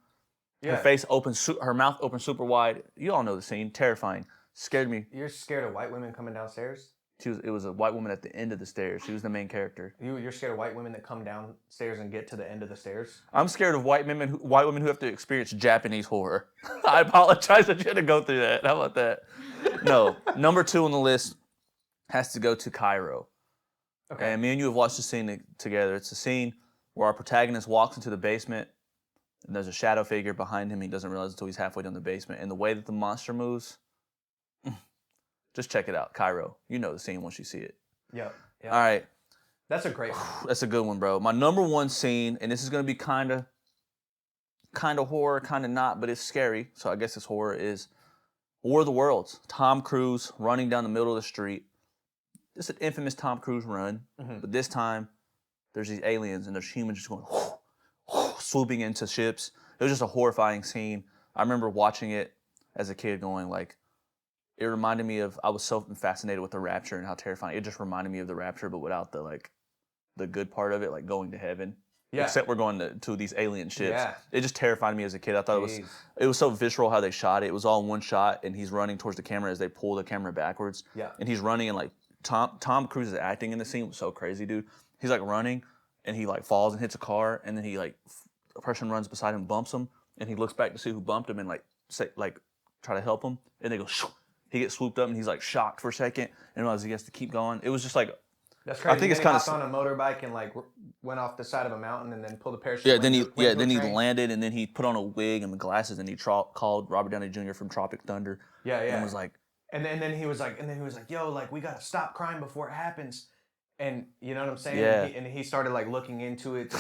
Yeah. Her face open, her mouth open super wide. You all know the scene. Terrifying. Scared me. You're scared of white women coming downstairs? It was a white woman at the end of the stairs. She was the main character. You're scared of white women that come downstairs and get to the end of the stairs? I'm scared of white women who have to experience Japanese horror. I apologize that you had to go through that. How about that? No. Number 2 on the list has to go to Cairo. Okay. And me and you have watched the scene together. It's a scene where our protagonist walks into the basement, and there's a shadow figure behind him. He doesn't realize until he's halfway down the basement. And the way that the monster moves, just check it out. Cairo. You know the scene once you see it. Yep. All right. That's a great one. That's a good one, bro. My number 1 scene, and this is going to be kind of horror, kind of not, but it's scary. So I guess it's horror, is War of the Worlds. Tom Cruise running down the middle of the street. It's an infamous Tom Cruise run, but this time there's these aliens and there's humans just going swooping into ships. It was just a horrifying scene. I remember watching it as a kid going like, it reminded me of, I was so fascinated with the rapture and how terrifying. It just reminded me of the rapture, but without the good part of it, like going to heaven. Yeah. Except we're going to these alien ships. Yeah. It just terrified me as a kid. I thought it was so visceral how they shot it. It was all in one shot, and he's running towards the camera as they pull the camera backwards. Yeah. And he's running, and like Tom Cruise's acting in the scene was so crazy, dude. He's like running, and he like falls and hits a car, and then he like a person runs beside him, bumps him, and he looks back to see who bumped him and try to help him, and they go shoo. He gets swooped up and he's like shocked for a second and realizes he has to keep going. It was just like, that's crazy. I think it's kind of on a motorbike and like went off the side of a mountain and then pulled a parachute. Yeah, then he landed and then he put on a wig and glasses and he called Robert Downey Jr. from Tropic Thunder. Yeah, yeah. And was like, and then he was like, yo, like we gotta stop crime before it happens. And you know what I'm saying? Yeah. And he started like looking into it.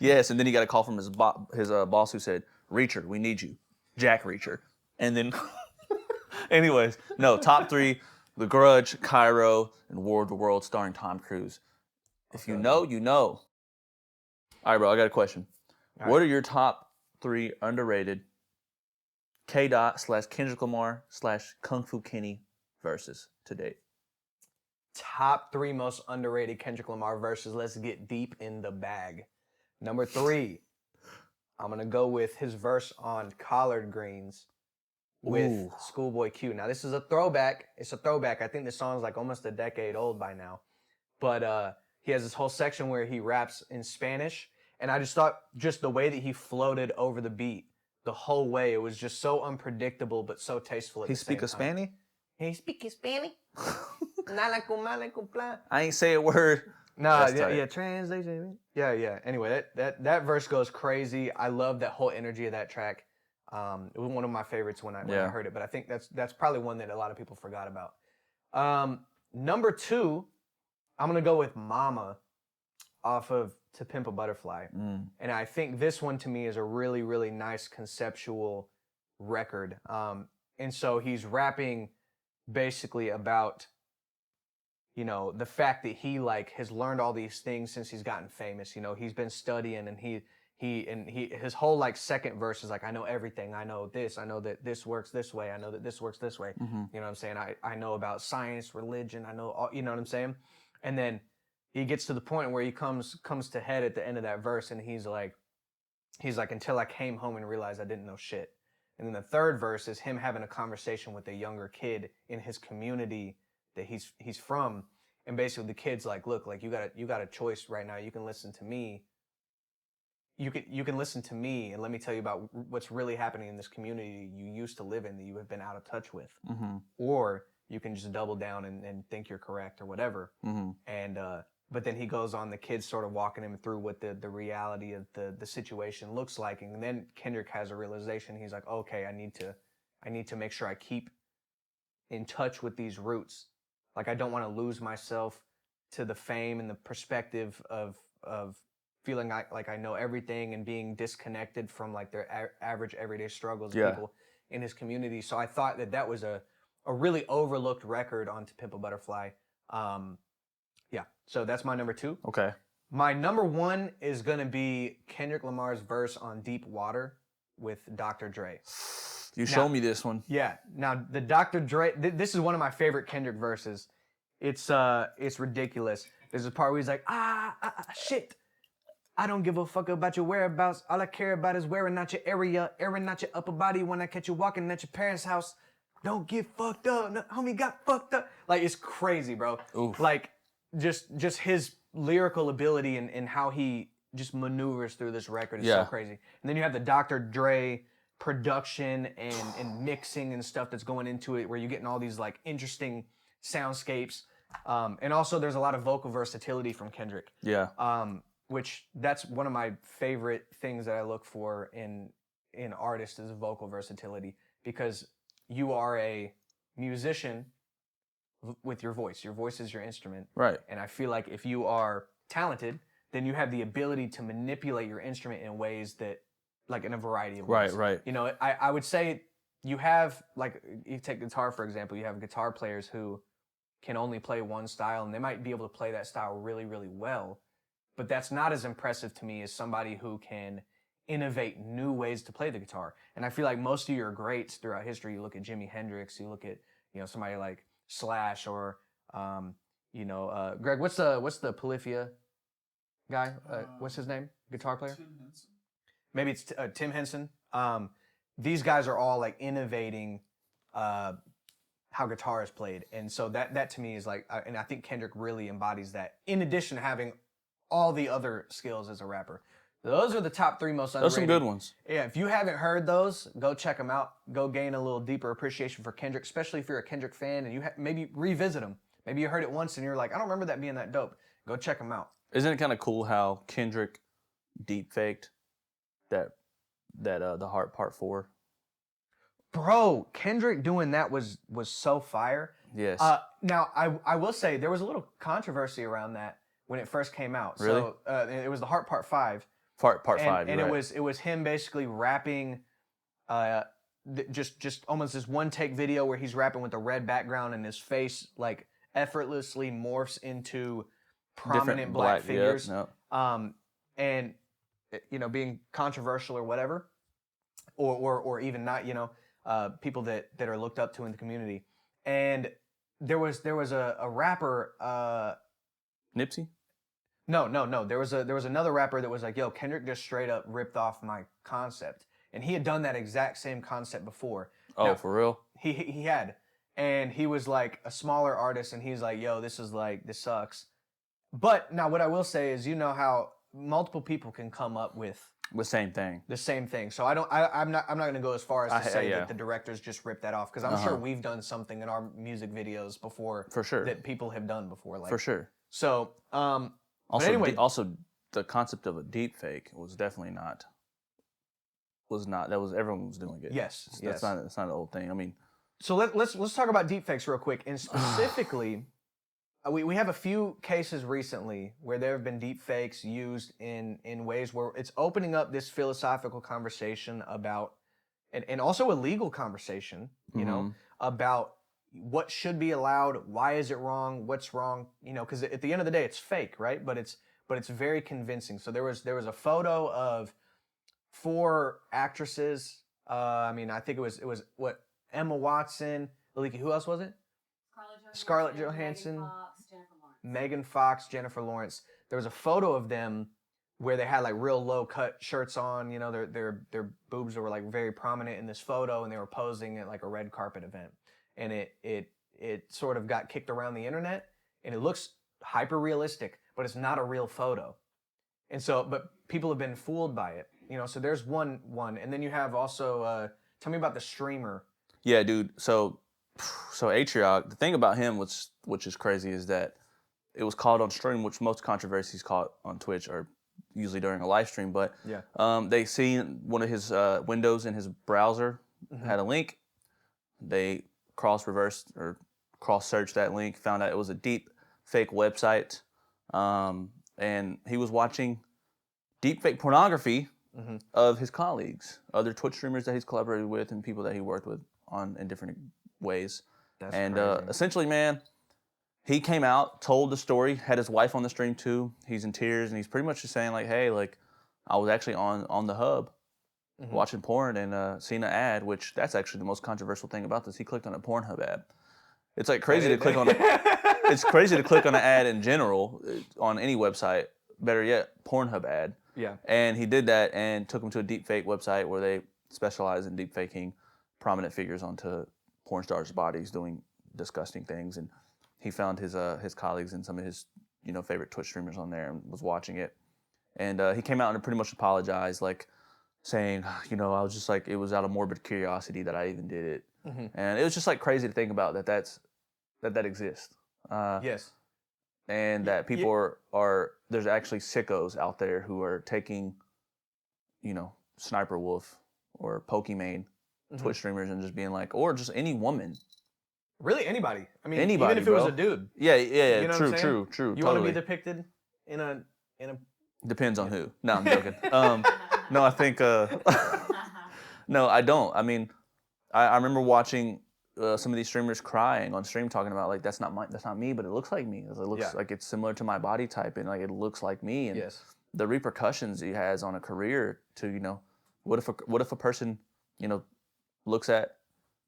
Yes, and then he got a call from his boss who said, Reacher, we need you, Jack Reacher, and then. Anyways, no, top 3, The Grudge, Cairo, and War of the Worlds starring Tom Cruise. If you know, you know. All right, bro, I got a question. What are your top 3 underrated K-Dot / Kendrick Lamar / Kung Fu Kenny verses to date? top 3 most underrated Kendrick Lamar verses. Let's get deep in the bag. Number 3, I'm going to go with his verse on Collard Greens with Ooh. Schoolboy Q. Now, this is a throwback. It's a throwback. I think this song's like almost a decade old by now. But he has this whole section where he raps in Spanish. And I just thought just the way that he floated over the beat the whole way, it was just so unpredictable but so tasteful at He the speak same a time. Spanish? He speak Spanish? I ain't say a word. Nah, That's yeah, tight. yeah, translation. Yeah. Anyway, that verse goes crazy. I love that whole energy of that track. It was one of my favorites when I heard it, but I think that's probably one that a lot of people forgot about. Number 2, I'm gonna go with Mama off of To Pimp a Butterfly. And I think this one to me is a really, really nice conceptual record. And so he's rapping basically about, you know, the fact that he like has learned all these things since he's gotten famous. You know, he's been studying and his whole like second verse is like, I know everything. I know this. I know that this works this way. I know that this works this way. You know what I'm saying? I know about science, religion. I know all, you know what I'm saying? And then he gets to the point where he comes to head at the end of that verse and he's like, until I came home and realized I didn't know shit. And then the third verse is him having a conversation with a younger kid in his community that he's from. And basically the kid's like, look, like you got a choice right now. You can listen to me. You can listen to me and let me tell you about what's really happening in this community you used to live in that you have been out of touch with. Or you can just double down and think you're correct or whatever. And but then he goes on, the kid's sort of walking him through what the reality of the situation looks like. And then Kendrick has a realization. He's like, okay, I need to make sure I keep in touch with these roots. Like I don't want to lose myself to the fame and the perspective of feeling like I know everything and being disconnected from like their average everyday struggles of people in his community. So I thought that was a really overlooked record on To Pimp a Butterfly. Yeah, so that's my number 2. Okay. My number 1 is going to be Kendrick Lamar's verse on Deep Water with Dr. Dre. You showed me this one. Yeah. Now, the Dr. Dre, this is one of my favorite Kendrick verses. It's ridiculous. There's a part where he's like, shit. I don't give a fuck about your whereabouts. All I care about is wearing out your area, airing out your upper body when I catch you walking at your parents' house. Don't get fucked up. No, homie got fucked up. Like, it's crazy, bro. Oof. Like, just his lyrical ability and how he just maneuvers through this record is so crazy. And then you have the Dr. Dre production and mixing and stuff that's going into it where you're getting all these, like, interesting soundscapes. And also there's a lot of vocal versatility from Kendrick. Yeah. Which that's one of my favorite things that I look for in artists is vocal versatility, because you are a musician with your voice. Your voice is your instrument. Right. And I feel like if you are talented, then you have the ability to manipulate your instrument in ways that, like in a variety of ways. Right. You know, I would say you have, like, you take guitar, for example, you have guitar players who can only play one style and they might be able to play that style really, really well. But that's not as impressive to me as somebody who can innovate new ways to play the guitar. And I feel like most of your greats throughout history, you look at Jimi Hendrix, you look at, you know, somebody like Slash or, Greg, what's the Polyphia guy? What's his name? Guitar player? Tim Henson. Maybe it's Tim Henson. These guys are all like innovating how guitar is played. And so that to me is like, and I think Kendrick really embodies that, in addition to having all the other skills as a rapper. Those are the top 3 most underrated. Those are some good ones. Yeah, if you haven't heard those, go check them out. Go gain a little deeper appreciation for Kendrick, especially if you're a Kendrick fan and you maybe revisit them. Maybe you heard it once and you're like, I don't remember that being that dope. Go check them out. Isn't it kind of cool how Kendrick deepfaked that the Heart Part 4? Bro, Kendrick doing that was so fire. Yes. Now, I will say there was a little controversy around that when it first came out. Really? So it was the Heart Part 5. Part 5. And right. it was him basically rapping, just almost this one take video where he's rapping with a red background and his face like effortlessly morphs into prominent Different black figures. Yep. And you know, being controversial or whatever, or even not, you know, people that are looked up to in the community. And there was a rapper. Nipsey. No. There was another rapper that was like, "Yo, Kendrick just straight up ripped off my concept," and he had done that exact same concept before. Oh, Now, for real? He had, and he was like a smaller artist, and he's like, "Yo, this sucks." But now, what I will say is, you know how multiple people can come up with The same thing. the same thing. So I'm not gonna go as far as to say yeah. that the directors just ripped that off, because I'm sure we've done something in our music videos before For sure. that people have done before. Like, For sure. So, Also, anyway, also the concept of a deep fake was definitely not. That was everyone was doing it. Yes, That's not an old thing. I mean, so let's talk about deepfakes real quick, and specifically, we have a few cases recently where there have been deepfakes used in ways where it's opening up this philosophical conversation about, and also a legal conversation, you know, about what should be allowed, why is it wrong, what's wrong, you know, because at the end of the day, it's fake, right? But it's very convincing. So there was a photo of 4 actresses. I mean, I think it was what, Emma Watson, Aliki, who else was it? Scarlett Johansson, Megan Fox, Jennifer Lawrence. There was a photo of them where they had like real low cut shirts on. You know, their boobs were like very prominent in this photo, and they were posing at like a red carpet event. And it sort of got kicked around the internet, and it looks hyper realistic, but it's not a real photo. And so, but people have been fooled by it, you know. So there's one, and then you have also. Tell me about the streamer. yeah, dude. So Atrioc, the thing about him, which is crazy, is that it was caught on stream, which most controversies caught on Twitch are usually during a live stream. But they seen one of his windows in his browser had a link. They cross-searched that link, found out it was a deep fake website, and he was watching deep fake pornography of his colleagues, other Twitch streamers that he's collaborated with, and people that he worked with in different ways. That's and crazy. essentially, man, he came out, told the story, had his wife on the stream too. He's in tears, and he's pretty much just saying like, "Hey, like, I was actually on the hub." Watching porn and seeing an ad, which that's actually the most controversial thing about this. He clicked on a Pornhub ad. It's like crazy to click on it's crazy to click on an ad in general on any website. Better yet, Pornhub ad. Yeah. And he did that and took him to a deepfake website where they specialize in deepfaking prominent figures onto porn stars' bodies doing disgusting things. And he found his colleagues and some of his favorite Twitch streamers on there and was watching it. And he came out and pretty much apologized, like, saying, I was just like, it was out of morbid curiosity that I even did it. And it was just like crazy to think about that exists. Yes. And that people are there's actually sickos out there who are taking, Sniper Wolf or Pokimane Twitch streamers and just being like, or just any woman. Really, anybody. I mean, Anybody, even if it was bro. a dude. Yeah, You know what I'm saying? true. You totally. want to be depicted in a Depends on who. No, I'm joking. No, I think. No, I don't. I mean, I remember watching some of these streamers crying on stream, talking about like that's not me, but it looks like me. It looks like it's similar to my body type, and like it looks like me. And the repercussions he has on a career to what if a person looks at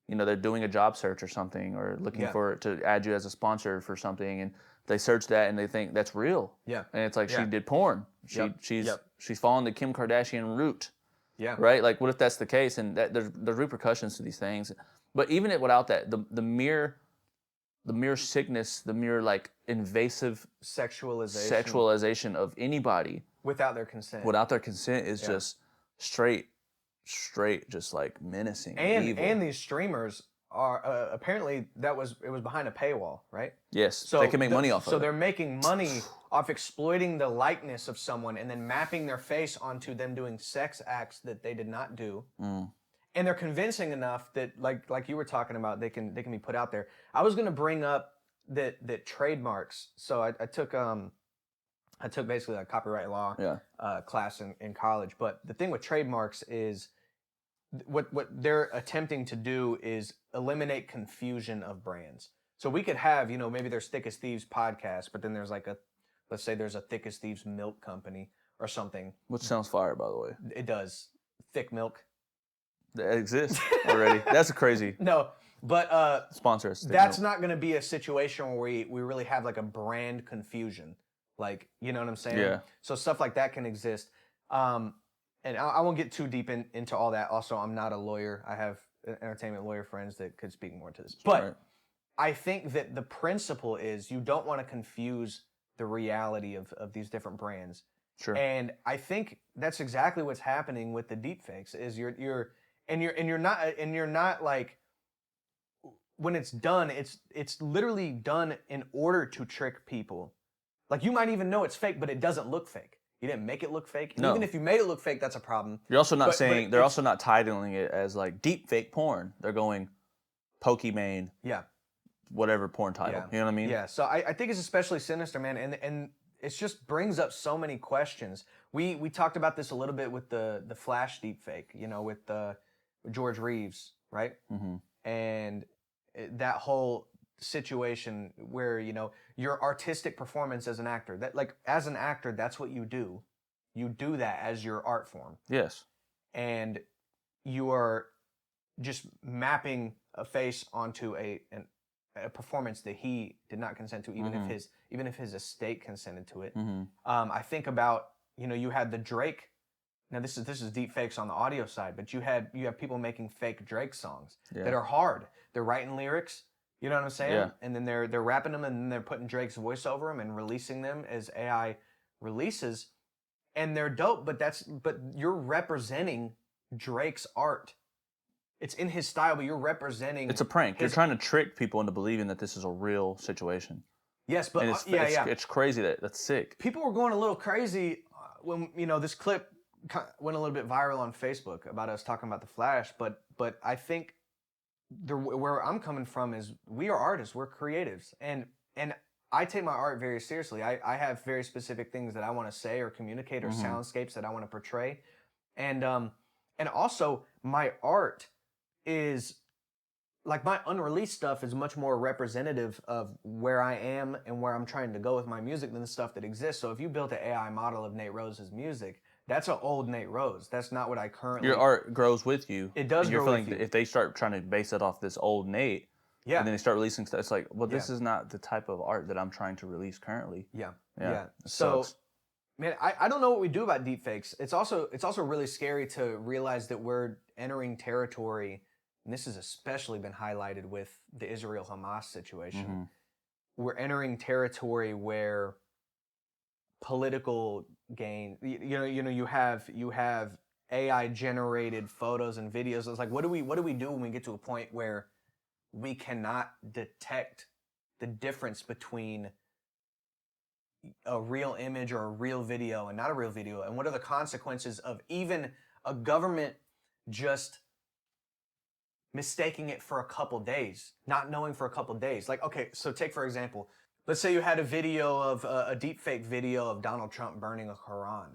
they're doing a job search or something, or looking to add you as a sponsor for something, and they search that and they think that's real. Yeah. And it's like she did porn. She's following the Kim Kardashian route. Yeah. Right? Like, what if that's the case? And that there's repercussions to these things. But even without that, the mere sickness, the mere like invasive sexualization of anybody without their consent is just straight just like menacing and evil. And these streamers are apparently it was behind a paywall, right? Yes. So they can make money off of it. So they're making money off exploiting the likeness of someone and then mapping their face onto them doing sex acts that they did not do. And they're convincing enough that like you were talking about, they can be put out there. I was gonna bring up that trademarks. So I took basically a copyright law class in college. But the thing with trademarks is what they're attempting to do is eliminate confusion of brands. So we could have, maybe there's Thick as Thieves podcast, but then there's let's say there's a Thick as Thieves milk company or something. Which sounds fire, by the way. It does. Thick milk. That exists already. That's crazy. No, But Sponsor us. that's not going to be a situation where we really have like a brand confusion. Like, you know what I'm saying? Yeah. So stuff like that can exist. And I won't get too deep into all that. Also, I'm not a lawyer. I have entertainment lawyer friends that could speak more to this. But Right. I think that the principle is you don't want to confuse the reality of these different brands. Sure. And I think that's exactly what's happening with the deepfakes. Is you're not like, when it's done, it's literally done in order to trick people. Like, you might even know it's fake, but it doesn't look fake. You didn't make it look fake. And No. even if you made it look fake, that's a problem. You're also not But saying they're it's- also not titling it as like deep fake porn. They're going Pokimane, Yeah. whatever porn title. Yeah. You know what I mean? Yeah. So I think it's especially sinister, man, and it just brings up so many questions. We talked about this a little bit with the Flash deepfake, you know, with George Reeves, right? Mm-hmm. And that whole situation where, you know, your artistic performance as an actor, that, like, as an actor, that's what you do. You do that as your art form, Yes. and you are just mapping a face onto a performance that he did not consent to, even if his estate consented to it. Mm-hmm. I think about, you know, you had the Drake. Now this is deep fakes on the audio side, but you have people making fake Drake songs that are hard. They're writing lyrics, you know what I'm saying? Yeah. And then they're rapping them, and then they're putting Drake's voice over them and releasing them as AI releases, and they're dope. But you're representing Drake's art. It's in his style, but you're representing. It's a prank. You're trying to trick people into believing that this is a real situation. Yes, but And it's crazy that's sick. People were going a little crazy when, you know, this clip went a little bit viral on Facebook about us talking about the Flash. But I think where I'm coming from is we are artists, we're creatives, and I take my art very seriously. I have very specific things that I want to say or communicate, or soundscapes that I want to portray, and also my art is, like, my unreleased stuff is much more representative of where I am and where I'm trying to go with my music than the stuff that exists. So if you built an AI model of Nate Rose's music, that's an old Nate Rose. That's not what I currently. Your art grows with you. It does and you're grow feeling with you. If they start trying to base it off this old Nate, Yeah. and then they start releasing stuff, it's like, well, this Yeah. is not the type of art that I'm trying to release currently. Yeah. It So, sucks. man, I don't know what we do about deepfakes. It's also really scary to realize that we're entering territory, and this has especially been highlighted with the Israel-Hamas situation. Mm-hmm. We're entering territory where political gain, you have AI generated photos and videos. It's like, what do we do when we get to a point where we cannot detect the difference between a real image or a real video and not a real video? And what are the consequences of even a government just mistaking it for a couple days, not knowing for a couple days? Like, okay, so take, for example, let's say you had a video of a deepfake video of Donald Trump burning a Quran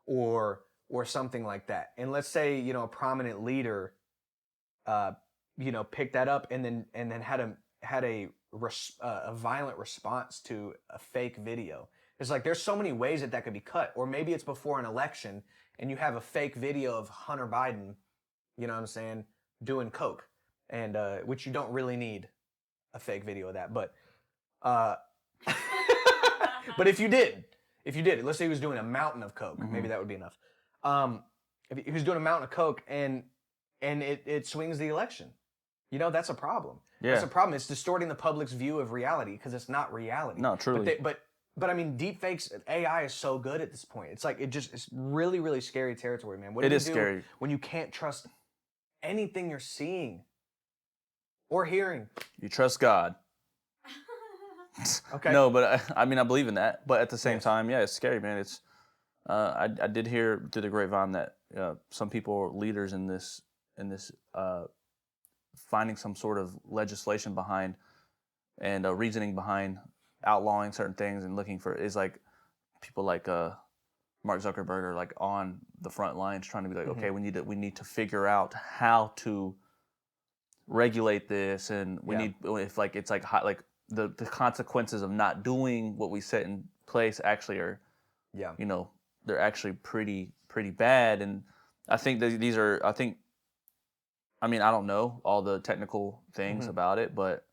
or something like that. And let's say, you know, a prominent leader, picked that up and then had a violent response to a fake video. It's like, there's so many ways that could be cut. Or maybe it's before an election and you have a fake video of Hunter Biden, you know what I'm saying, doing coke, and which you don't really need a fake video of that, but but if you did, let's say he was doing a mountain of coke, maybe that would be enough. If he was doing a mountain of coke and it swings the election, you know, that's a problem. Yeah. That's a problem. It's distorting the public's view of reality because it's not reality. No, truly. But I mean, deepfakes, AI is so good at this point. It's like, it's really, really scary territory, man. What do It you is do scary. when you can't trust anything you're seeing or hearing? You trust God. Okay. No, but I mean, I believe in that. But at the same Yes. time, yeah, it's scary, man. It's I did hear through the grapevine that some people, leaders in this finding some sort of legislation behind and reasoning behind outlawing certain things and looking for, is like people like Mark Zuckerberg are like on the front lines trying to be like, okay, we need to figure out how to regulate this, and we need, if like it's like hot, like the consequences of not doing what we set in place actually are, you know, they're actually pretty bad. And I think that I mean, I don't know all the technical things about it, but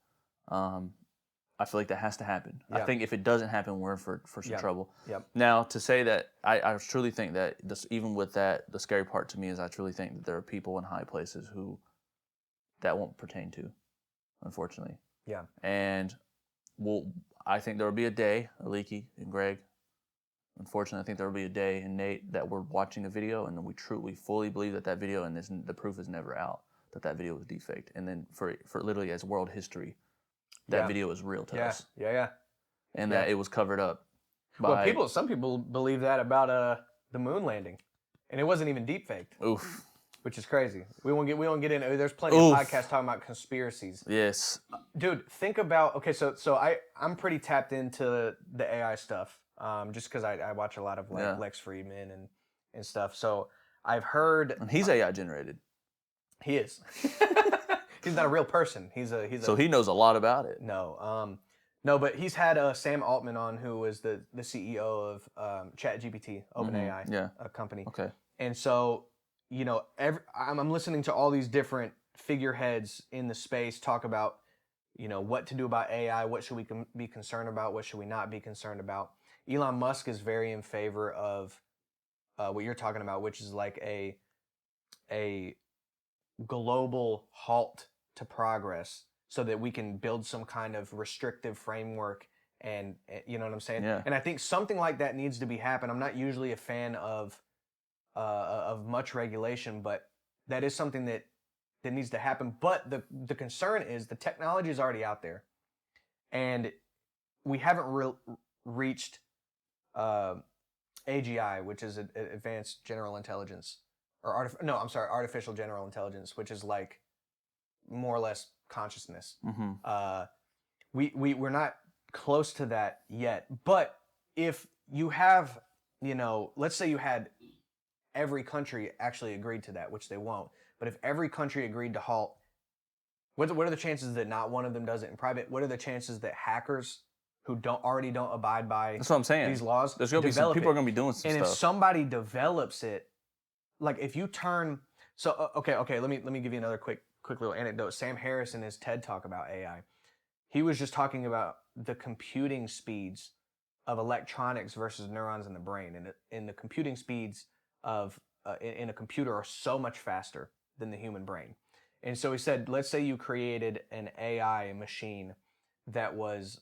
I feel like that has to happen. I Yeah. think if it doesn't happen, we're in for some trouble. Yep. Now, to say that, I truly think that this, even with that, the scary part to me is I truly think that there are people in high places who that won't pertain to, unfortunately. Yeah. And I think there will be a day, Aliki and Greg, unfortunately, I think there will be a day, and Nate, that we're watching a video and then we fully believe that that video, and the proof is never out, that video was defaked. And then for literally as world history, that video is real to us. Yeah. And that it was covered up by... Well, some people believe that about the moon landing. And it wasn't even deep faked. Oof. Which is crazy. We won't get into. There's plenty of podcasts talking about conspiracies. Yes. Dude, think about, okay, so I'm pretty tapped into the AI stuff. Just because I watch a lot of Lex Friedman and stuff. So I've heard... And he's AI generated. He is. He's not a real person. So he knows a lot about it. No, but he's had Sam Altman on, who was the CEO of ChatGPT, OpenAI company. Okay. And so, you know, I'm listening to all these different figureheads in the space talk about, you know, what to do about AI, what should we be concerned about, what should we not be concerned about. Elon Musk is very in favor of what you're talking about, which is like a global halt to progress so that we can build some kind of restrictive framework, and you know what I'm saying? Yeah. And I think something like that needs to be happen. I'm not usually a fan of much regulation, but that is something that needs to happen. But the concern is the technology is already out there, and we haven't reached AGI, which is advanced general intelligence, or artificial general intelligence, which is like more or less consciousness. We're not close to that yet. But if you have, you know, let's say you had every country actually agreed to that, which they won't. But if every country agreed to halt, what are the chances that not one of them does it in private? What are the chances that hackers who don't abide by That's what I'm saying. these laws, there's gonna be some people are gonna be doing some and stuff. if somebody develops it, like if you turn, so okay, let me give you another quick little anecdote. Sam Harris in his TED Talk about AI, he was just talking about the computing speeds of electronics versus neurons in the brain, and the computing speeds of in a computer are so much faster than the human brain. And so he said, let's say you created an AI machine that was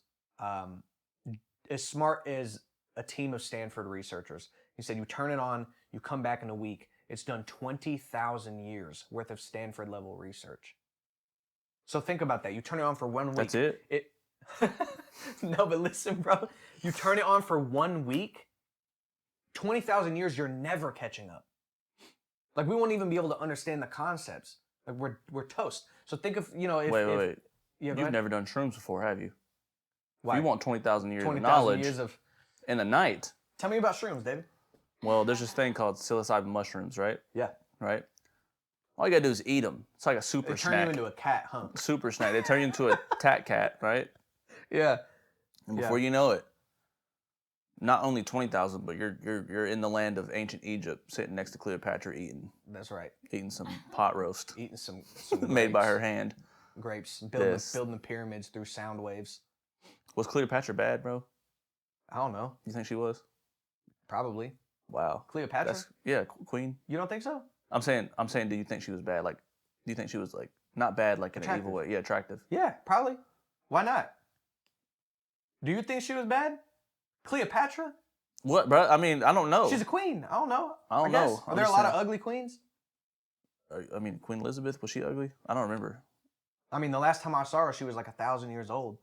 as smart as a team of Stanford researchers. He said, you turn it on, you come back in a week, it's done 20,000 years worth of Stanford level research. So think about that. You turn it on for 1 week. That's it? No, but listen, bro. You turn it on for 1 week, 20,000 years, you're never catching up. Like, we won't even be able to understand the concepts. Like, we're toast. So think of, you know, if... Wait. Yeah, You've never done shrooms before, have you? Why? If you want 20,000 years of 20,000 knowledge years of... in a night... Tell me about shrooms, David. Well, there's this thing called psilocybin mushrooms, right? Yeah. Right? All you gotta do is eat them. It's like a super They turn snack. you into a cat, huh? Super snack. They turn you into a tat cat, right? Yeah. And before you know it, not only 20,000, but you're in the land of ancient Egypt, sitting next to Cleopatra, That's right. eating some pot roast Eating some made by grapes. her hand. Grapes. Building Yes. the pyramids through sound waves. Was Cleopatra bad, bro? I don't know. You think she was? Probably. Wow. Cleopatra? Yeah, queen. You don't think so? I'm saying, do you think she was bad? Like, do you think she was like not bad, like in an evil way? Yeah, attractive. Yeah, probably. Why not? Do you think she was bad? Cleopatra? What, bro? I mean, I don't know. She's a queen. I don't know. I don't guess. know. Are I'm there a just lot of saying. ugly queens? I mean, Queen Elizabeth, was she ugly? I don't remember. I mean, the last time I saw her, she was like 1,000 years old.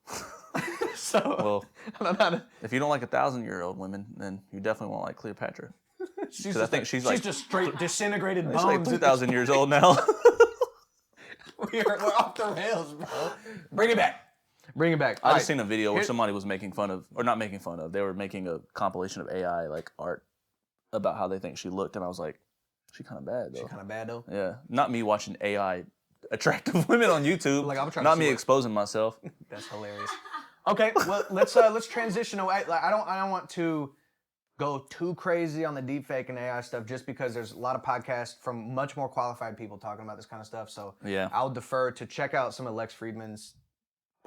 So, Well, I don't know. if you don't like 1,000-year-old women, then you definitely won't like Cleopatra. She's I think she's like just straight disintegrated bones. she's like 2,000 years old now. We're off the rails, bro. Bring it back. Bring it back. I All just right. seen a video where somebody was making fun of, or not making fun of, they were making a compilation of AI like art about how they think she looked, and I was like, she kind of bad though. She kind of bad though. Yeah, not me watching AI attractive women on YouTube. Like, I'm trying to not see me what- exposing myself. That's hilarious. Okay, well let's transition away. Like, I don't want to go too crazy on the deepfake and AI stuff just because there's a lot of podcasts from much more qualified people talking about this kind of stuff. So Yeah. I'll defer to check out some of Lex Friedman's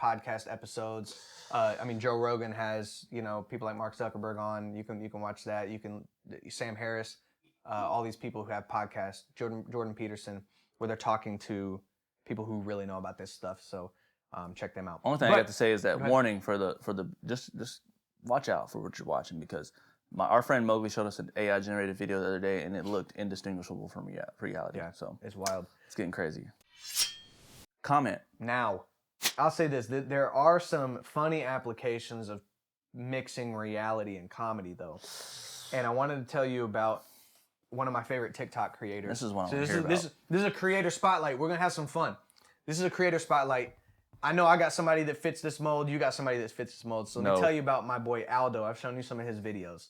podcast episodes. I mean, Joe Rogan has, people like Mark Zuckerberg on. You can watch that. Sam Harris, all these people who have podcasts, Jordan Peterson, where they're talking to people who really know about this stuff. So check them out. Only thing I got to say is that ahead. warning for the just watch out for what you're watching, because our friend Mowgli showed us an AI generated video the other day and it looked indistinguishable from reality. Yeah, So it's wild. it's getting crazy. Comment. Now, I'll say this: there are some funny applications of mixing reality and comedy, though, and I wanted to tell you about one of my favorite TikTok creators. This is one I want to this hear is about. this is a creator spotlight. We're gonna have some fun. This is a creator spotlight. I know I got somebody that fits this mold. You got somebody that fits this mold. So let me tell you about my boy Aldo. I've shown you some of his videos.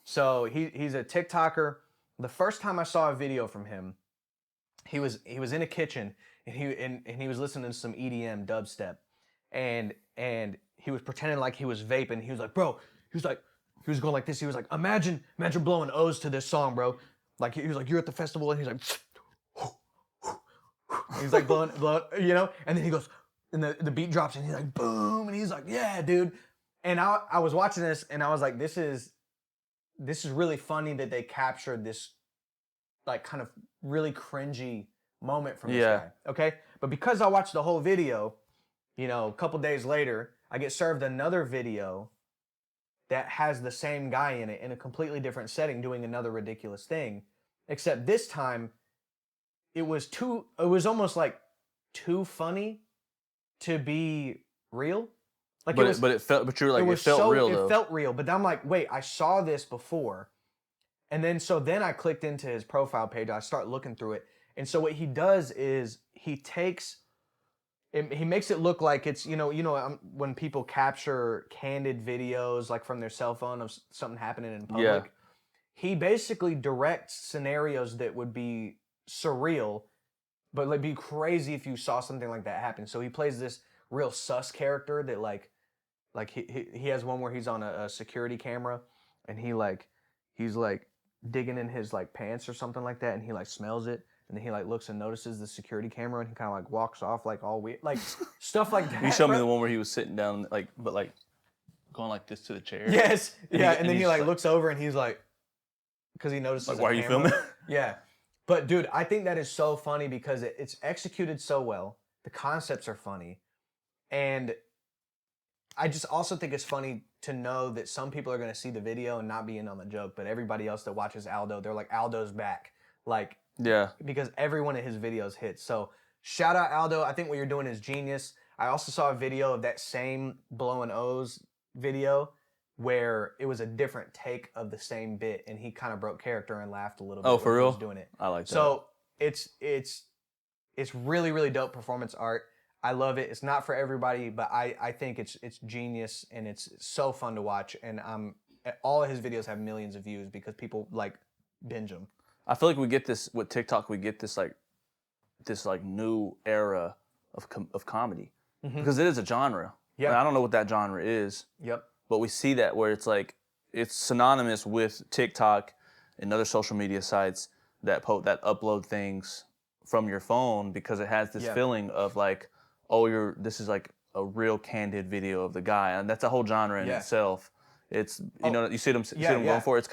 So he's a TikToker. The first time I saw a video from him, he was in a kitchen and he was listening to some EDM dubstep, and he was pretending like he was vaping. He was like, bro, he was going like this. He was like, imagine blowing O's to this song, bro. Like he was like, you're at the festival, and he's like, he's like blowing, and then he goes, and the beat drops, and he's like, boom, and he's like, yeah, dude. And I was watching this, and I was like, this is really funny that they captured this, like, kind of really cringy moment from this guy. Okay, but because I watched the whole video, a couple days later, I get served another video that has the same guy in it in a completely different setting doing another ridiculous thing, except this time it was almost like too funny to be real. Like but it felt real though. It felt real, but I'm like, wait, I saw this before. And then I clicked into his profile page. I start looking through it. And so what he does is he makes it look like it's, when people capture candid videos like from their cell phone of something happening in public. Yeah. He basically directs scenarios that would be surreal, but like be crazy if you saw something like that happen. So he plays this real sus character that like he has one where he's on a security camera and he's digging in his like pants or something like that, and he like smells it, and then he like looks and notices the security camera, and he kind of like walks off like all weird, like stuff like that. You showed me the one where he was sitting down but going like this to the chair. Yes, and yeah, and then he like looks over and he's like, because he notices like, the why are you camera. filming? Yeah, but dude, I think that is so funny because it's executed so well. The concepts are funny, and I just also think it's funny to know that some people are going to see the video and not be in on the joke, but everybody else that watches Aldo, they're like, Aldo's back. Like, Yeah. because every one of his videos hits. So shout out Aldo. I think what you're doing is genius. I also saw a video of that same blowing O's video where it was a different take of the same bit, and he kind of broke character and laughed a little bit. Oh, for when real? he was doing it. I like that. So it's really, really dope performance art. I love it. It's not for everybody, but I think it's genius, and it's so fun to watch. And all of his videos have millions of views because people like binge them. I feel like we get this with TikTok. We get this new era of comedy because it is a genre. Yeah. And I don't know what that genre is. Yep. But we see that where it's like it's synonymous with TikTok and other social media sites that upload things from your phone because it has this feeling of like, oh, this is like a real candid video of the guy, and that's a whole genre in itself. It's you see them going for it.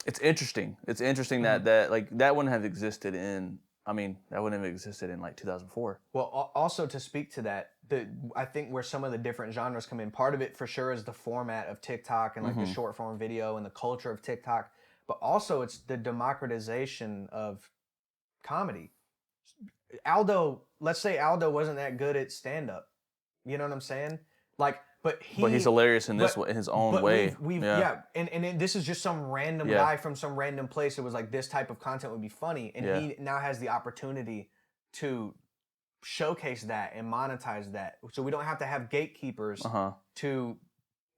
It's interesting. It's interesting that like that wouldn't have existed in. I mean, that wouldn't have existed in like 2004. Well, also to speak to that, I think where some of the different genres come in, part of it for sure is the format of TikTok and like the short form video and the culture of TikTok, but also it's the democratization of comedy. Let's say Aldo wasn't that good at stand-up. You know what I'm saying? Like, but he's hilarious in his own way. And this is just some random guy from some random place. It was like this type of content would be funny, and he now has the opportunity to showcase that and monetize that. So we don't have to have gatekeepers to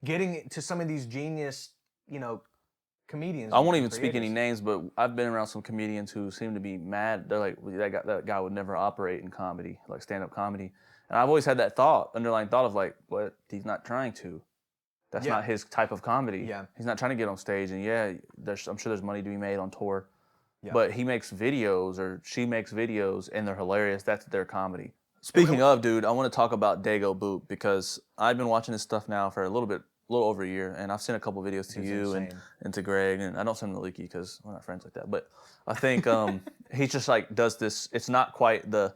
getting to some of these genius, comedians. I won't even speak any names, but I've been around some comedians who seem to be mad. They're like, that guy would never operate in comedy, like stand-up comedy. And I've always had that underlying thought of like, what, he's not trying to. That's Yeah. not his type of comedy. Yeah. He's not trying to get on stage, and yeah, I'm sure there's money to be made on tour. Yeah. But he makes videos, or she makes videos, and they're hilarious. That's their comedy. Speaking of, dude, I want to talk about Dago Boop, because I've been watching his stuff now for a little over a year, and I've sent a couple videos to It's you insane. and to Greg, and I don't send them to Leaky because we're not friends like that. But I think he just like does this. It's not quite the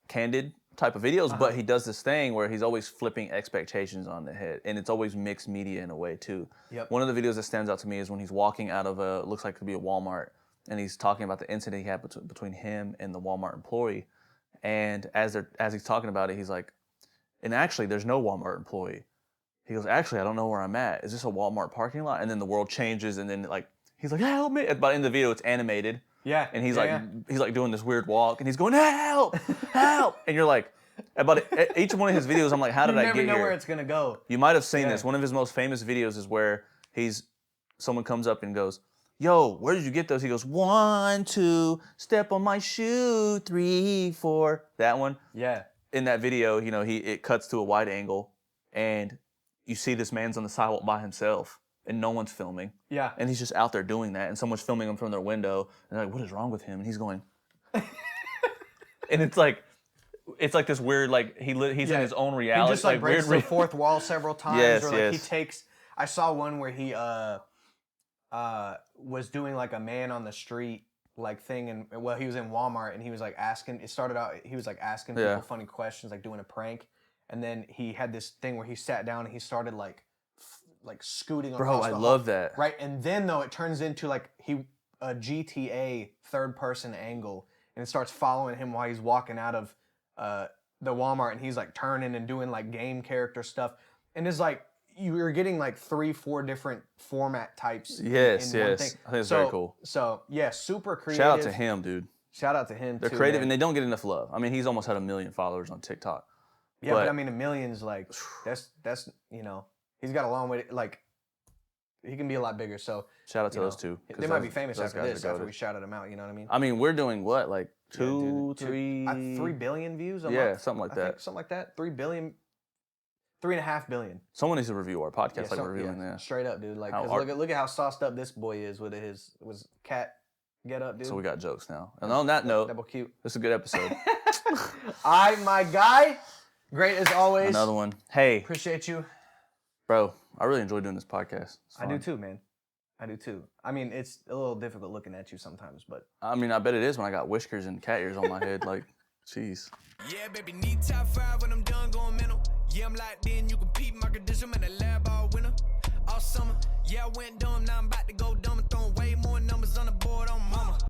candid type of videos, but he does this thing where he's always flipping expectations on the head, and it's always mixed media in a way too. Yep. One of the videos that stands out to me is when he's walking out of looks like it could be a Walmart, and he's talking about the incident he had between him and the Walmart employee. And as he's talking about it, he's like, and actually, there's no Walmart employee. He goes, actually, I don't know where I'm at. Is this a Walmart parking lot? And then the world changes, and then like he's like, help me. By the end of the video, it's animated. Yeah. And he's like doing this weird walk, and he's going, help, help. And you're like, about each one of his videos, I'm like, how did I get here? You never know where it's gonna go. You might have seen this. One of his most famous videos is where someone comes up and goes, yo, where did you get those? He goes, 1, 2, step on my shoe, 3, 4. That one. Yeah. In that video, you know, it cuts to a wide angle, and you see this man's on the sidewalk by himself, and no one's filming. Yeah. And he's just out there doing that, and someone's filming him from their window, and they're like, what is wrong with him? And he's going, and it's like this weird, like he's in his own reality. He just like breaks the fourth wall several times. Yes, or like yes. he takes. I saw one where he was doing like a man on the street like thing, and well, he was in Walmart, and he was like asking. It started out he was like asking people funny questions, like doing a prank, and then he had this thing where he sat down and he started like scooting across Bro, I the love hall. that. Right, and then though it turns into like a GTA third person angle, and it starts following him while he's walking out of the Walmart, and he's like turning and doing like game character stuff, and it's like you're getting like 3-4 different format types. Yes, in one yes. thing. I think it's very cool. So yeah, super creative. Shout out to him, dude. Shout out to him. They're too, creative, man. and they don't get enough love. I mean, he's almost had 1 million followers on TikTok. Yeah, but I mean, 1 million's like that's you know, he's got a long way. Like he can be a lot bigger. So shout out to those two. They might be famous after this. After we shouted them out, you know what I mean? I mean, we're doing what, like 2, 3, 3 billion views a yeah, month? something like I that. think something like that. 3 billion, 3.5 billion. Someone needs to review our podcast, like we're reviewing that. Straight up, dude. Like, How 'cause look at how sauced up this boy is with his cat get up, dude. So we got jokes now. And on that note, double cute. this is a good episode. My guy. Great as always. Another one. Hey, Appreciate you. bro, I really enjoy doing this podcast. It's I do fun. too, man. I do too. I mean, it's a little difficult looking at you sometimes, but I mean, I bet it is when I got whiskers and cat ears on my head. Like, jeez. Yeah, baby, need top 5 when I'm done going mental. Yeah, I'm locked in, you can peep my condition, man, the lab all winter. All summer, yeah, I went dumb, now I'm about to go dumb and throwing way more numbers on the board on